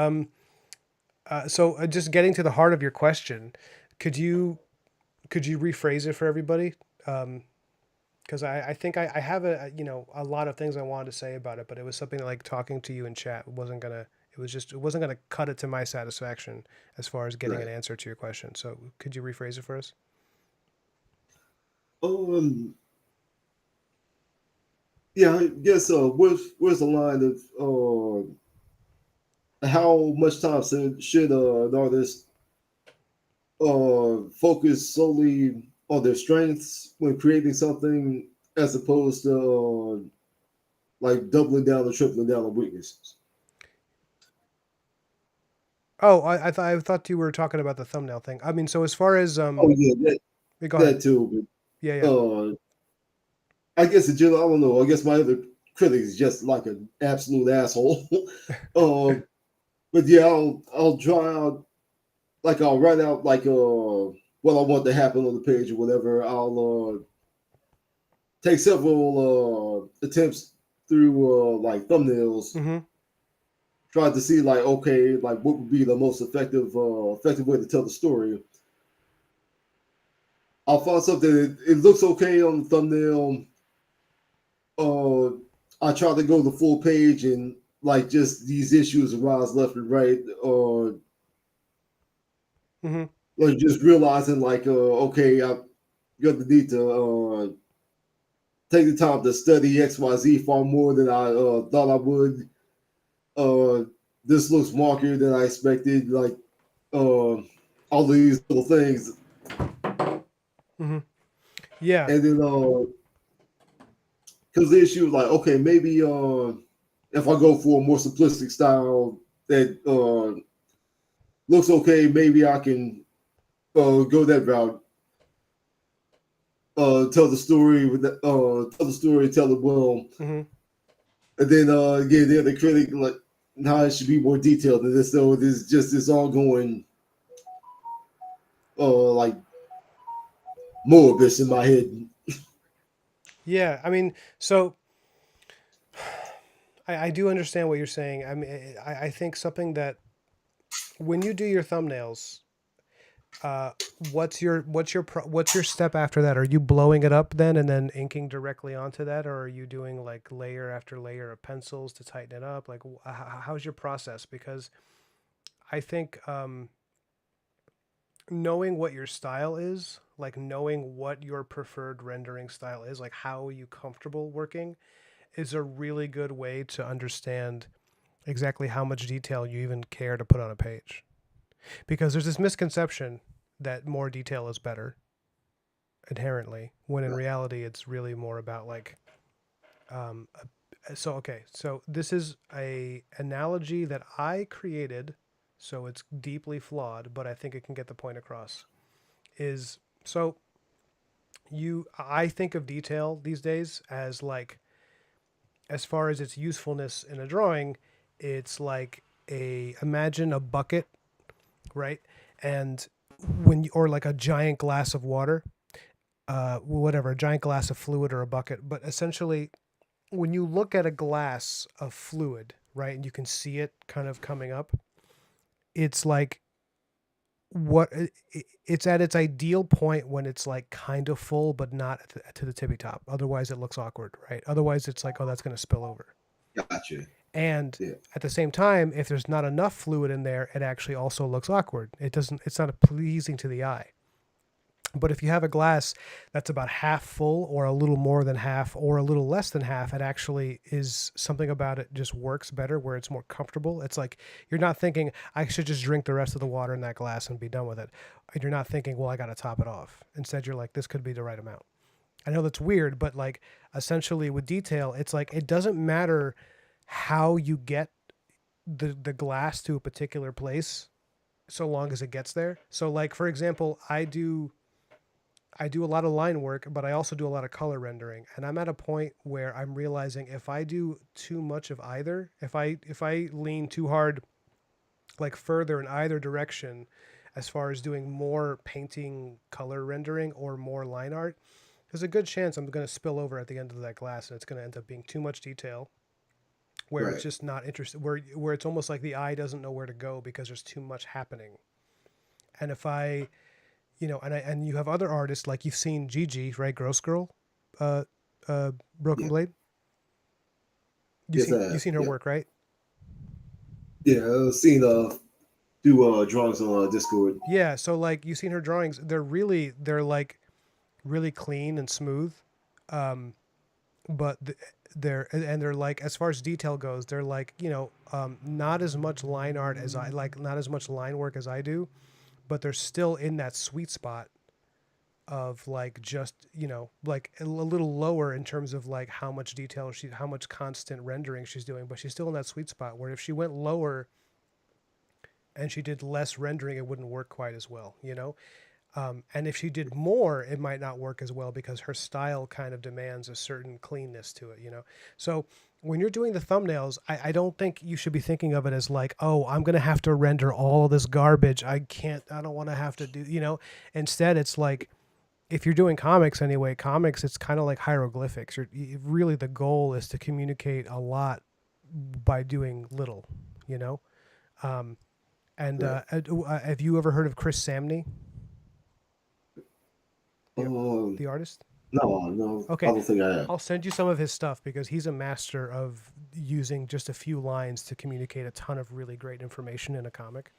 Speaker 1: so just getting to the heart of your question, could you rephrase it for everybody? Because I think I have a lot of things I wanted to say about it, but it was something that, like, talking to you in chat wasn't gonna. It wasn't gonna cut it to my satisfaction as far as getting an
Speaker 2: Right.
Speaker 1: answer to your question. So could you rephrase it for us?
Speaker 2: Um. Yeah. I guess. Where's the line of how much time should an artist focus solely on their strengths when creating something, as opposed to like doubling down or tripling down on weaknesses?
Speaker 1: Oh, I thought you were talking about the thumbnail thing. I mean, so as far as
Speaker 2: Oh yeah,
Speaker 1: go ahead.
Speaker 2: that too.
Speaker 1: Yeah,
Speaker 2: But
Speaker 1: yeah.
Speaker 2: I guess in general, I don't know. I guess my other critic is just like an absolute asshole. But yeah, I'll draw out, like I'll write out like what I want to happen on the page or whatever. I'll take several attempts through like thumbnails,
Speaker 1: Mm-hmm.
Speaker 2: try to see like, okay, like what would be the most effective way to tell the story. I'll find something that it looks okay on the thumbnail. uh I try to go the full page, and like just these issues arise left and right, or
Speaker 1: Mm-hmm.
Speaker 2: like just realizing like okay, I'm gonna need to take the time to study XYZ far more than I thought I would. uh this looks wonkier than I expected, like all these little things.
Speaker 1: Mm-hmm. Yeah.
Speaker 2: And then because the issue was like, okay, maybe if I go for a more simplistic style that looks okay, maybe I can go that route. Tell the story with tell the story, tell it well,
Speaker 1: Mm-hmm.
Speaker 2: and then yeah, the other critic like, now it should be more detailed than this. So there's just this ongoing like Moebius in my head.
Speaker 1: Yeah. I mean, so I do understand what you're saying. I mean, I think something that when you do your thumbnails, what's your step after that? Are you blowing it up then and then inking directly onto that, or are you doing like layer after layer of pencils to tighten it up? Like, how's your process? Because I think knowing what your style is, like knowing what your preferred rendering style is, like how are you comfortable working, is a really good way to understand exactly how much detail you even care to put on a page. Because there's this misconception that more detail is better inherently, when in reality it's really more about like um, so okay, so this is a analogy that I created, so it's deeply flawed, but I think it can get the point across. Is so I think of detail these days as like, as far as its usefulness in a drawing, It's like imagine a bucket, right? And or like a giant glass of water, whatever, a giant glass of fluid or a bucket. But essentially, when you look at a glass of fluid, right, and you can see it kind of coming up, it's like what it's at its ideal point when it's like kind of full but not to the tippy top. Otherwise it looks awkward, right? Otherwise it's like, oh, that's going to spill over.
Speaker 2: Gotcha.
Speaker 1: And
Speaker 2: Yeah.
Speaker 1: at the same time, if there's not enough fluid in there, it actually also looks awkward. It's not pleasing to the eye. But if you have a glass that's about half full or a little more than half or a little less than half, it actually is something about it just works better where it's more comfortable. It's like you're not thinking, I should just drink the rest of the water in that glass and be done with it. And you're not thinking, well, I got to top it off. Instead, you're like, this could be the right amount. I know that's weird, but like essentially with detail, it's like it doesn't matter how you get the glass to a particular place so long as it gets there. So like for example, I do a lot of line work, but I also do a lot of color rendering. And I'm at a point where I'm realizing if I do too much of either, if I lean too hard like further in either direction as far as doing more painting color rendering or more line art, there's a good chance I'm going to spill over at the end of that glass and it's going to end up being too much detail where it's
Speaker 2: Right.
Speaker 1: just not interested where it's almost like the eye doesn't know where to go because there's too much happening. And if I and you have other artists like you've seen Gigi, right? Gross Girl, uh, Broken
Speaker 2: Yeah.
Speaker 1: Blade.
Speaker 2: Yes, I
Speaker 1: You've
Speaker 2: have.
Speaker 1: seen her
Speaker 2: Yeah.
Speaker 1: work, right?
Speaker 2: Yeah. I've seen do drawings on Discord.
Speaker 1: Yeah. So like you've seen her drawings. They're like really clean and smooth, um, but they're like as far as detail goes, they're like not as much line art as I like, not as much line work as I do, but they're still in that sweet spot of like just like a little lower in terms of like how much constant rendering she's doing, but she's still in that sweet spot where if she went lower and she did less rendering it wouldn't work quite as well, and if she did more it might not work as well because her style kind of demands a certain cleanness to it. So when you're doing the thumbnails, I don't think you should be thinking of it as like, oh, I'm gonna have to render all of this garbage, I don't want to have to do. Instead it's like, if you're doing comics anyway, comics, it's kind of like hieroglyphics. Really the goal is to communicate a lot by doing little, you know. Um, and
Speaker 2: Right.
Speaker 1: have you ever heard of Chris Samney, the
Speaker 2: Um.
Speaker 1: the artist?
Speaker 2: No, no, I
Speaker 1: Okay,
Speaker 2: don't think I have.
Speaker 1: I'll send you some of his stuff because he's a master of using just a few lines to communicate a ton of really great information in a comic.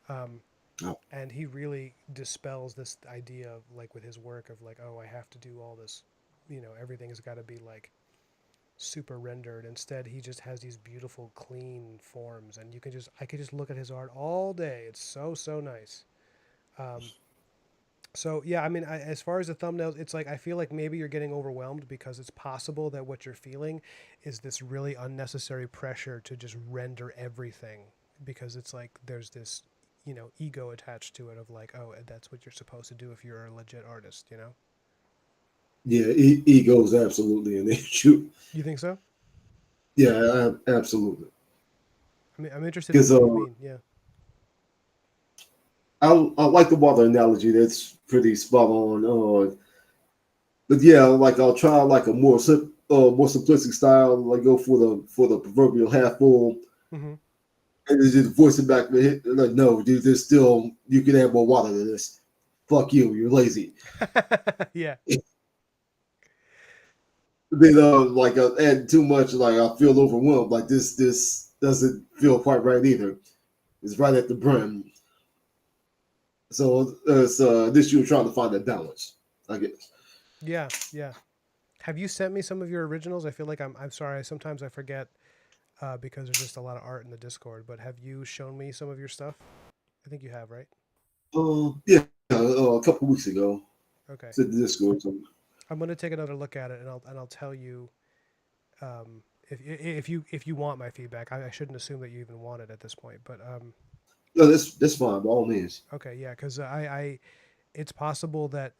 Speaker 1: Um,
Speaker 2: Oh,
Speaker 1: and he really dispels this idea of like with his work of like, oh, I have to do all this, everything's got to be like super rendered. Instead, he just has these beautiful, clean forms, and I could just look at his art all day. It's so nice. Um, so yeah, I mean, as far as the thumbnails, it's like I feel like maybe you're getting overwhelmed because it's possible that what you're feeling is this really unnecessary pressure to just render everything because it's like there's this ego attached to it of like, oh, that's what you're supposed to do if you're a legit artist.
Speaker 2: yeah, ego is absolutely an issue.
Speaker 1: You think so?
Speaker 2: Yeah, absolutely.
Speaker 1: I mean, I'm interested in
Speaker 2: Because
Speaker 1: what you mean. Yeah.
Speaker 2: I like the water analogy. That's pretty spot on. But yeah, like I'll try like a more simplistic style. Like go for the proverbial half full,
Speaker 1: Hmm.
Speaker 2: and then just voice it back. Like, no, dude, there's still you can add more water to this. Fuck you, you're lazy.
Speaker 1: Yeah.
Speaker 2: Then like add too much, like I feel overwhelmed. Like this doesn't feel quite right either. It's right at the brim. So this you're trying to find that balance, I guess.
Speaker 1: Yeah. Yeah. Have you sent me some of your originals? I feel like I'm sorry. Sometimes I forget because there's just a lot of art in the Discord. But have you shown me some of your stuff? I think you have, right?
Speaker 2: Yeah, a couple weeks ago,
Speaker 1: Okay.
Speaker 2: said the Discord. So,
Speaker 1: I'm gonna take another look at it, and I'll tell you if you want my feedback. I shouldn't assume that you even want it at this point, but
Speaker 2: no, that's fine by all means.
Speaker 1: okay, yeah, because it's possible that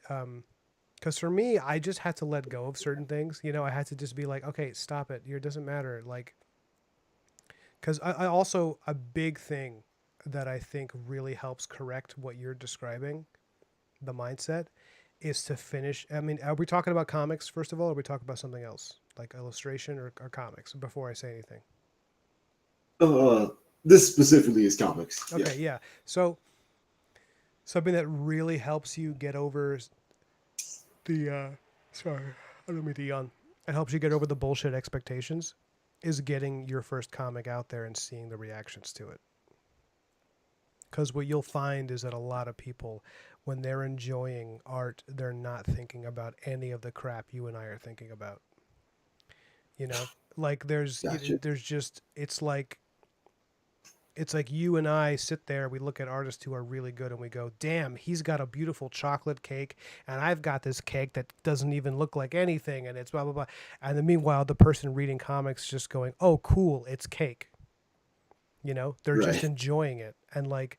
Speaker 1: because for me, I just had to let go of certain things. I had to just be like, okay, stop it. It doesn't matter. Like, Because I also, a big thing that I think really helps correct what you're describing, the mindset, is to finish. I mean, are we talking about comics first of all, or are we talking about something else like illustration or comics before I say anything?
Speaker 2: Uh, this specifically is comics. Yeah.
Speaker 1: Okay, yeah. So something that really helps you get over the sorry, I don't mean to yawn. It helps you get over the bullshit expectations is getting your first comic out there and seeing the reactions to it. Because what you'll find is that a lot of people, when they're enjoying art, they're not thinking about any of the crap you and I are thinking about. You know, like
Speaker 2: Gotcha.
Speaker 1: there's just it's like you and I sit there, we look at artists who are really good and we go, damn, he's got a beautiful chocolate cake and I've got this cake that doesn't even look like anything and it's blah, blah, blah. And then meanwhile, the person reading comics just going, oh, cool, it's cake. You know, they're just
Speaker 2: Right.
Speaker 1: enjoying it. And like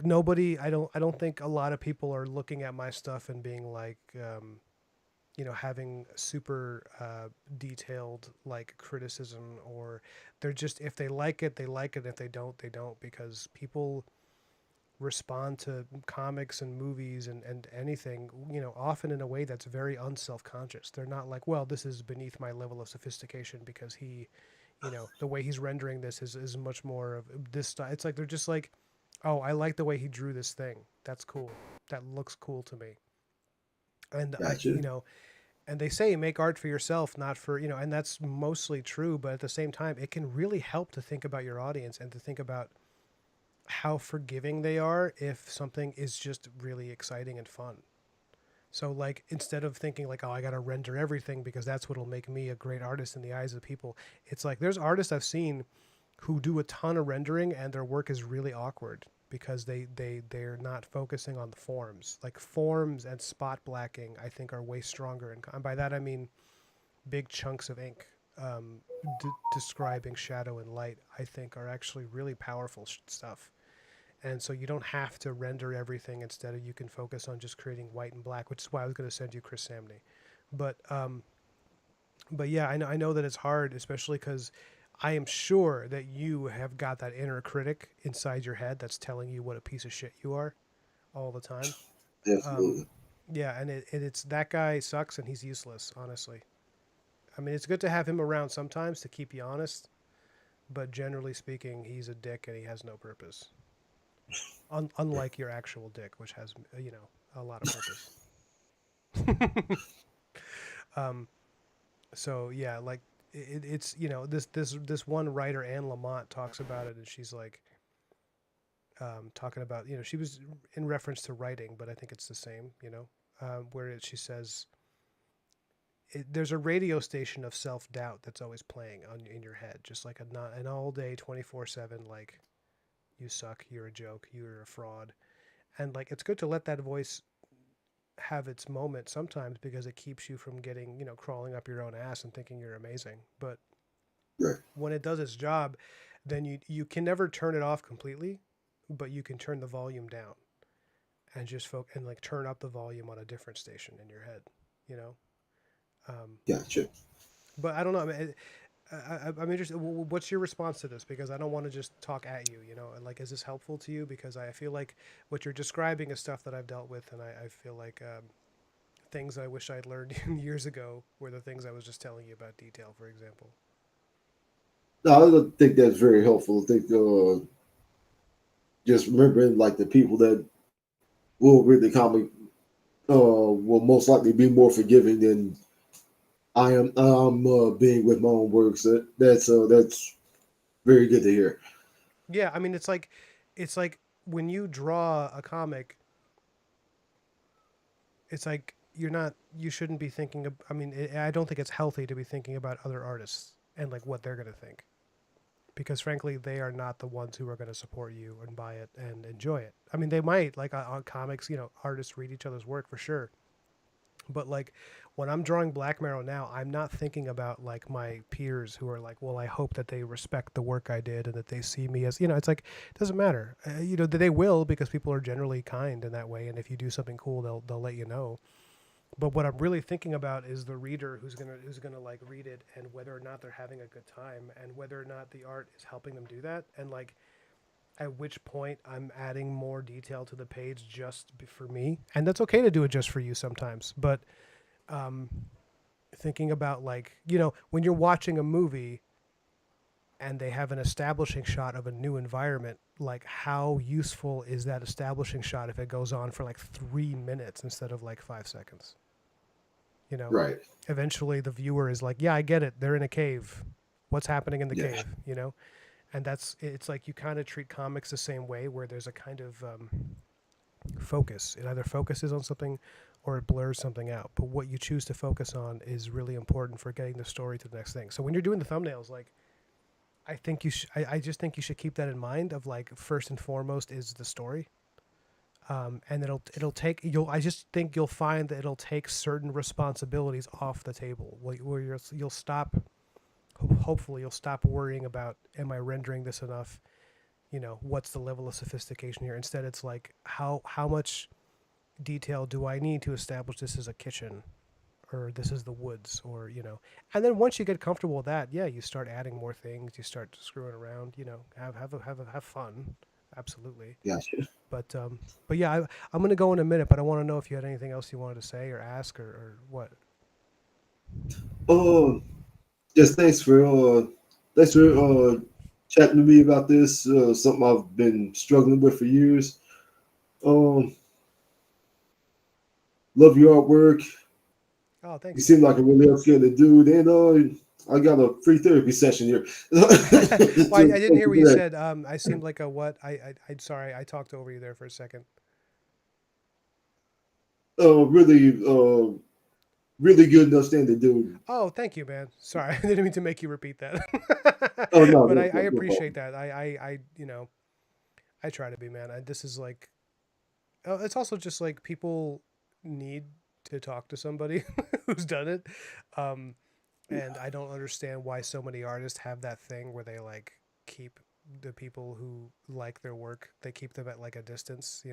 Speaker 1: nobody, I don't think a lot of people are looking at my stuff and being like, having super detailed like criticism, or they're just, if they like it, they like it. If they don't, they don't, because people respond to comics and movies and anything, often in a way that's very unself-conscious. They're not like, well, this is beneath my level of sophistication because the way he's rendering this is much more of this style. It's like they're just like, oh, I like the way he drew this thing. That's cool. That looks cool to me. And
Speaker 2: Gotcha.
Speaker 1: and they say make art for yourself, not for, and that's mostly true, but at the same time it can really help to think about your audience and to think about how forgiving they are if something is just really exciting and fun. So like instead of thinking like, oh, I got to render everything because that's what'll make me a great artist in the eyes of people, it's like there's artists I've seen who do a ton of rendering and their work is really awkward because they're not focusing on the forms. Like forms and spot blacking, I think, are way stronger. And by that I mean big chunks of ink, describing shadow and light. I think are actually really powerful stuff. And so you don't have to render everything. Instead, of you can focus on just creating white and black, which is why I was going to send you Chris Samney. But but yeah, I know that it's hard, especially because I am sure that you have got that inner critic inside your head that's telling you what a piece of shit you are all the time. Um,
Speaker 2: Definitely.
Speaker 1: yeah, and it's that guy sucks and he's useless, honestly. I mean, it's good to have him around sometimes to keep you honest, but generally speaking, he's a dick and he has no purpose. Unlike your actual dick, which has a lot of purpose. um, so yeah, like it's this one writer, Anne Lamott, talks about it, and she's like talking about, she was in reference to writing, but I think it's the same, she says there's a radio station of self doubt that's always playing in your head, just like an all day 24/7, like you suck, you're a joke, you're a fraud, and like it's good to let that voice have its moment sometimes because it keeps you from getting, crawling up your own ass and thinking you're amazing. But
Speaker 2: Right.
Speaker 1: when it does its job, then you can never turn it off completely, but you can turn the volume down and just and like turn up the volume on a different station in your head, you know. Um,
Speaker 2: Gotcha.
Speaker 1: but I don't know. I mean, I'm interested. What's your response to this? Because I don't want to just talk at you, And like, is this helpful to you? Because I feel like what you're describing is stuff that I've dealt with, and I feel like things I wish I'd learned years ago were the things I was just telling you about detail, for example.
Speaker 2: No, I don't think that's very helpful. I think just remembering like the people that will read the comic will most likely be more forgiving than I'm being with my own works. That's very good to hear.
Speaker 1: Yeah, I mean, it's like when you draw a comic, it's like you shouldn't be thinking of, I mean, I don't think it's healthy to be thinking about other artists and like what they're going to think, because frankly they are not the ones who are going to support you and buy it and enjoy it. I mean, they might, like on comics, artists read each other's work for sure, but like when I'm drawing Black Marrow now, I'm not thinking about like my peers who are like, well, I hope that they respect the work I did and that they see me as, it's like it doesn't matter. They will, because people are generally kind in that way, and if you do something cool, they'll let you know. But what I'm really thinking about is the reader who's gonna like read it, and whether or not they're having a good time, and whether or not the art is helping them do that, and like at which point I'm adding more detail to the page for me, and that's okay to do it just for you sometimes. But um, thinking about like when you're watching a movie and they have an establishing shot of a new environment, like how useful is that establishing shot if it goes on for like 3 minutes instead of like 5 seconds? You know,
Speaker 2: Right.
Speaker 1: eventually the viewer is like, yeah, I get it. They're in a cave. What's happening in the
Speaker 2: Yeah.
Speaker 1: cave? And it's like you kind of treat comics the same way, where there's a kind of focus. It either focuses on something or it blurs something out. But what you choose to focus on is really important for getting the story to the next thing. So when you're doing the thumbnails, like I think I just think you should keep that in mind. Of like first and foremost is the story, and it'll take I just think you'll find that it'll take certain responsibilities off the table, where you'll stop. Hopefully, you'll stop worrying about, am I rendering this enough? What's the level of sophistication here? Instead, it's like how much detail do I need to establish this is a kitchen, or this is the woods, or and then once you get comfortable with that, yeah, you start adding more things, you start screwing around, have fun, absolutely.
Speaker 2: Gotcha.
Speaker 1: But yeah, I'm gonna go in a minute, but I want to know if you had anything else you wanted to say or ask, or what.
Speaker 2: Um, just thanks for chatting to me about this. Something I've been struggling with for years. Um, love your artwork.
Speaker 1: Oh, thank
Speaker 2: You
Speaker 1: you,
Speaker 2: seem
Speaker 1: man.
Speaker 2: like a really upstanding dude, and I got a free therapy session here.
Speaker 1: Well, I didn't hear what you
Speaker 2: Today.
Speaker 1: said. I seemed like a what? I'm sorry, I talked over you there for a second.
Speaker 2: Really, really good and upstanding dude.
Speaker 1: Oh, thank you, man. Sorry, I didn't mean to make you repeat that.
Speaker 2: Oh no,
Speaker 1: But I
Speaker 2: no
Speaker 1: appreciate
Speaker 2: problem.
Speaker 1: that. I try to be, man. This is like, it's also just like people need to talk to somebody who's done it. Um, and I don't understand why so many artists have that thing where they like keep the people who like their work, they keep them at like a distance.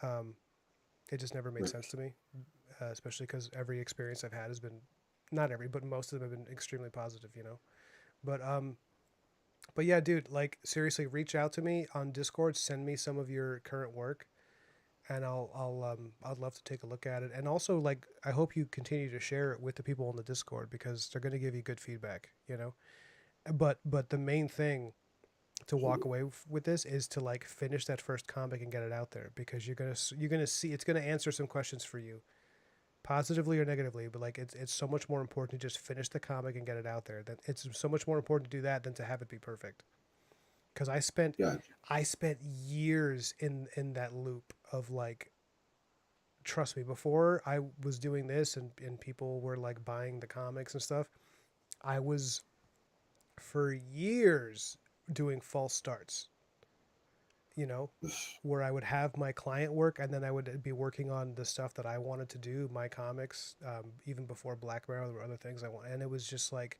Speaker 1: Um, it just never made
Speaker 2: Right.
Speaker 1: sense to me, especially because every experience I've had has been, not every, but most of them have been extremely positive. But but yeah, dude, like seriously, reach out to me on Discord, send me some of your current work, and I'd love to take a look at it. And also, like, I hope you continue to share it with the people on the Discord, because they're going to give you good feedback. But the main thing to walk away with this is to like finish that first comic and get it out there, because you're gonna see it's gonna answer some questions for you, positively or negatively. But like it's so much more important to just finish the comic and get it out there. That it's so much more important to do that than to have it be perfect. Because
Speaker 2: Gotcha.
Speaker 1: I spent years in that loop of like, trust me, before I was doing this, and people were like buying the comics and stuff, I was for years doing false starts, you know, where I would have my client work, and then I would be working on the stuff that I wanted to do, my comics, even before Black Mirror. There were other things I want, and it was just like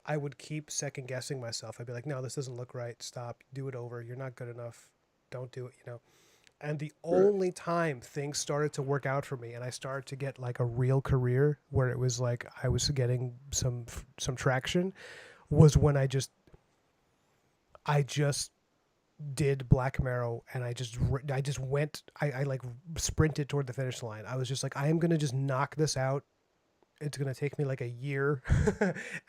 Speaker 1: I would keep second guessing myself. I'd be like, no, this doesn't look right. Stop. Do it over. You're not good enough. Don't do it. And the
Speaker 2: Right.
Speaker 1: only time things started to work out for me, and I started to get like a real career where it was like I was getting some traction, was when I just did Black Mirror, and I just went, I like sprinted toward the finish line. I was just like, I am gonna just knock this out. It's gonna take me like a year,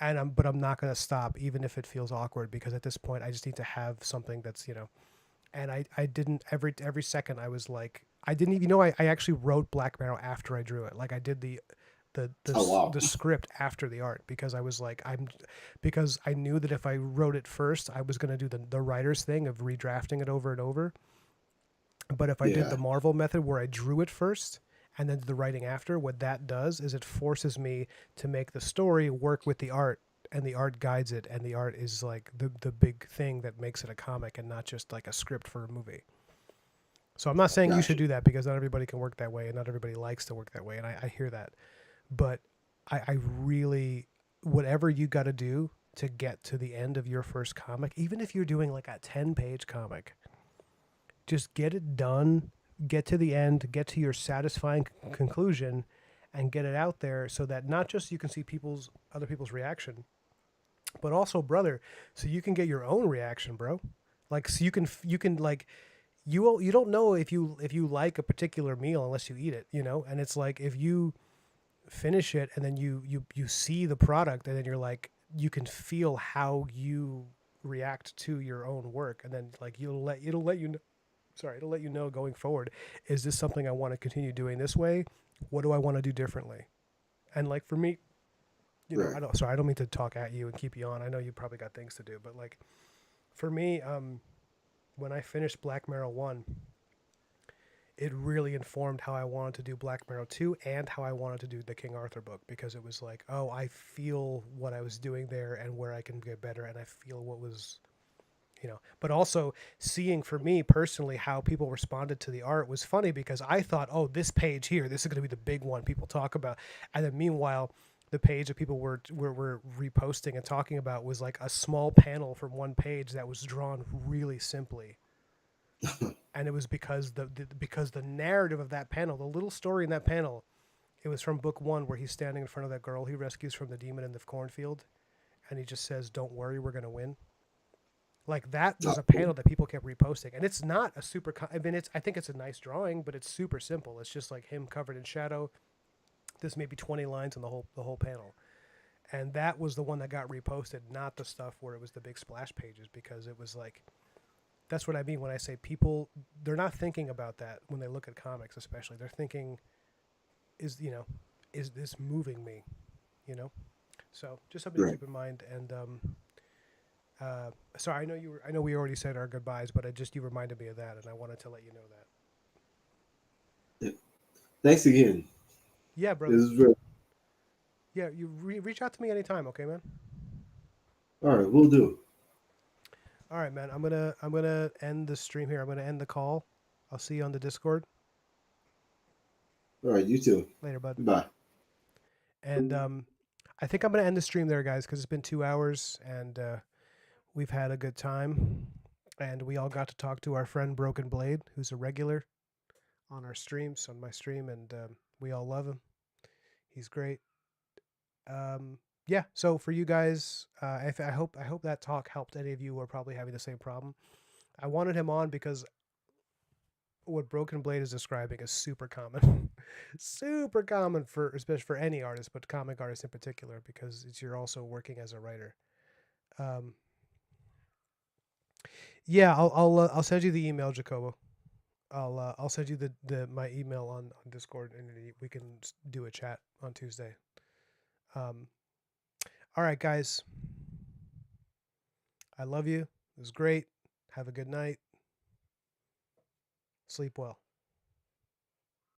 Speaker 1: but I'm not gonna stop, even if it feels awkward, because at this point I just need to have something that's. And I didn't, every second I was like, I didn't even I actually wrote Black Mirror after I drew it. Like I did
Speaker 2: Oh wow.
Speaker 1: the script after the art, because I was like, because I knew that if I wrote it first, I was going to do the writer's thing of redrafting it over and over. But if I did
Speaker 2: Yeah.
Speaker 1: the Marvel method, where I drew it first and then did the writing after, what that does is it forces me to make the story work with the art, and the art guides it, and the art is like the big thing that makes it a comic and not just like a script for a movie. So I'm not saying you should
Speaker 2: Gotcha.
Speaker 1: do that, because not everybody can work that way, and not everybody likes to work that way, and I hear that. But I really, whatever you got to do to get to the end of your first comic, even if you're doing like a 10-page comic, just get it done, get to the end, get to your satisfying conclusion, and get it out there so that not just you can see other people's reaction, but also, brother, so you can get your own reaction, bro. Like, so you can like you don't know if you like a particular meal unless you eat it, you know. And it's like if you finish it and then you see the product and then you're like you can feel how you react to your own work, and then like it'll let you it'll let you know going forward, is this something I want to continue doing this way? What do I want to do differently? And like for me, you know,
Speaker 2: Right.
Speaker 1: I don't mean to talk at you and keep you on. I know you probably got things to do, but like for me, when I finished Black Mirror 1, it really informed how I wanted to do Black Mirror 2 and how I wanted to do the King Arthur book, because it was like, oh, I feel what I was doing there and where I can get better, and I feel what was, you know. But also seeing for me personally how people responded to the art was funny, because I thought, oh, this page here, this is going to be the big one people talk about. And then meanwhile, the page that people were reposting and talking about was like a small panel from one page that was drawn really simply. And it was because because the narrative of that panel, the little story in that panel, it was from book 1 where he's standing in front of that girl he rescues from the demon in the cornfield, and he just says, "Don't worry, we're gonna win." Like that was a panel that people kept reposting, and it's not a super. I mean, I think it's a nice drawing, but it's super simple. It's just like him covered in shadow. There's maybe 20 lines in the whole panel, and that was the one that got reposted, not the stuff where it was the big splash pages, because it was like, that's what I mean when I say people, they're not thinking about that when they look at comics, especially. They're thinking, is, you know, is this moving me, you know? So just something to
Speaker 2: Right.
Speaker 1: keep in mind. And sorry, I know we already said our goodbyes, but you reminded me of that, and I wanted to let you know that.
Speaker 2: Yeah. Thanks again.
Speaker 1: Yeah,
Speaker 2: This
Speaker 1: brother.
Speaker 2: is very
Speaker 1: Yeah, you reach out to me anytime, okay, man.
Speaker 2: all right. We'll do.
Speaker 1: All right, man. I'm gonna end the stream here. I'm gonna end the call. I'll see you on the Discord
Speaker 2: All right. You too.
Speaker 1: later, bud.
Speaker 2: Bye.
Speaker 1: And I think I'm gonna end the stream there, guys, because it's been 2 hours, and we've had a good time, and we all got to talk to our friend Broken Blade, who's a regular on our streams, on my stream, and we all love him. He's great. Yeah. So for you guys, I hope that talk helped any of you who are probably having the same problem. I wanted him on because what Broken Blade is describing is super common, super common for, especially for any artist, but comic artists in particular, because you're also working as a writer. Um, yeah, I'll send you the email, Jacobo. I'll send you the my email on Discord, and we can do a chat on Tuesday. Um, all right, guys. I love you. It was great. Have a good night. Sleep well.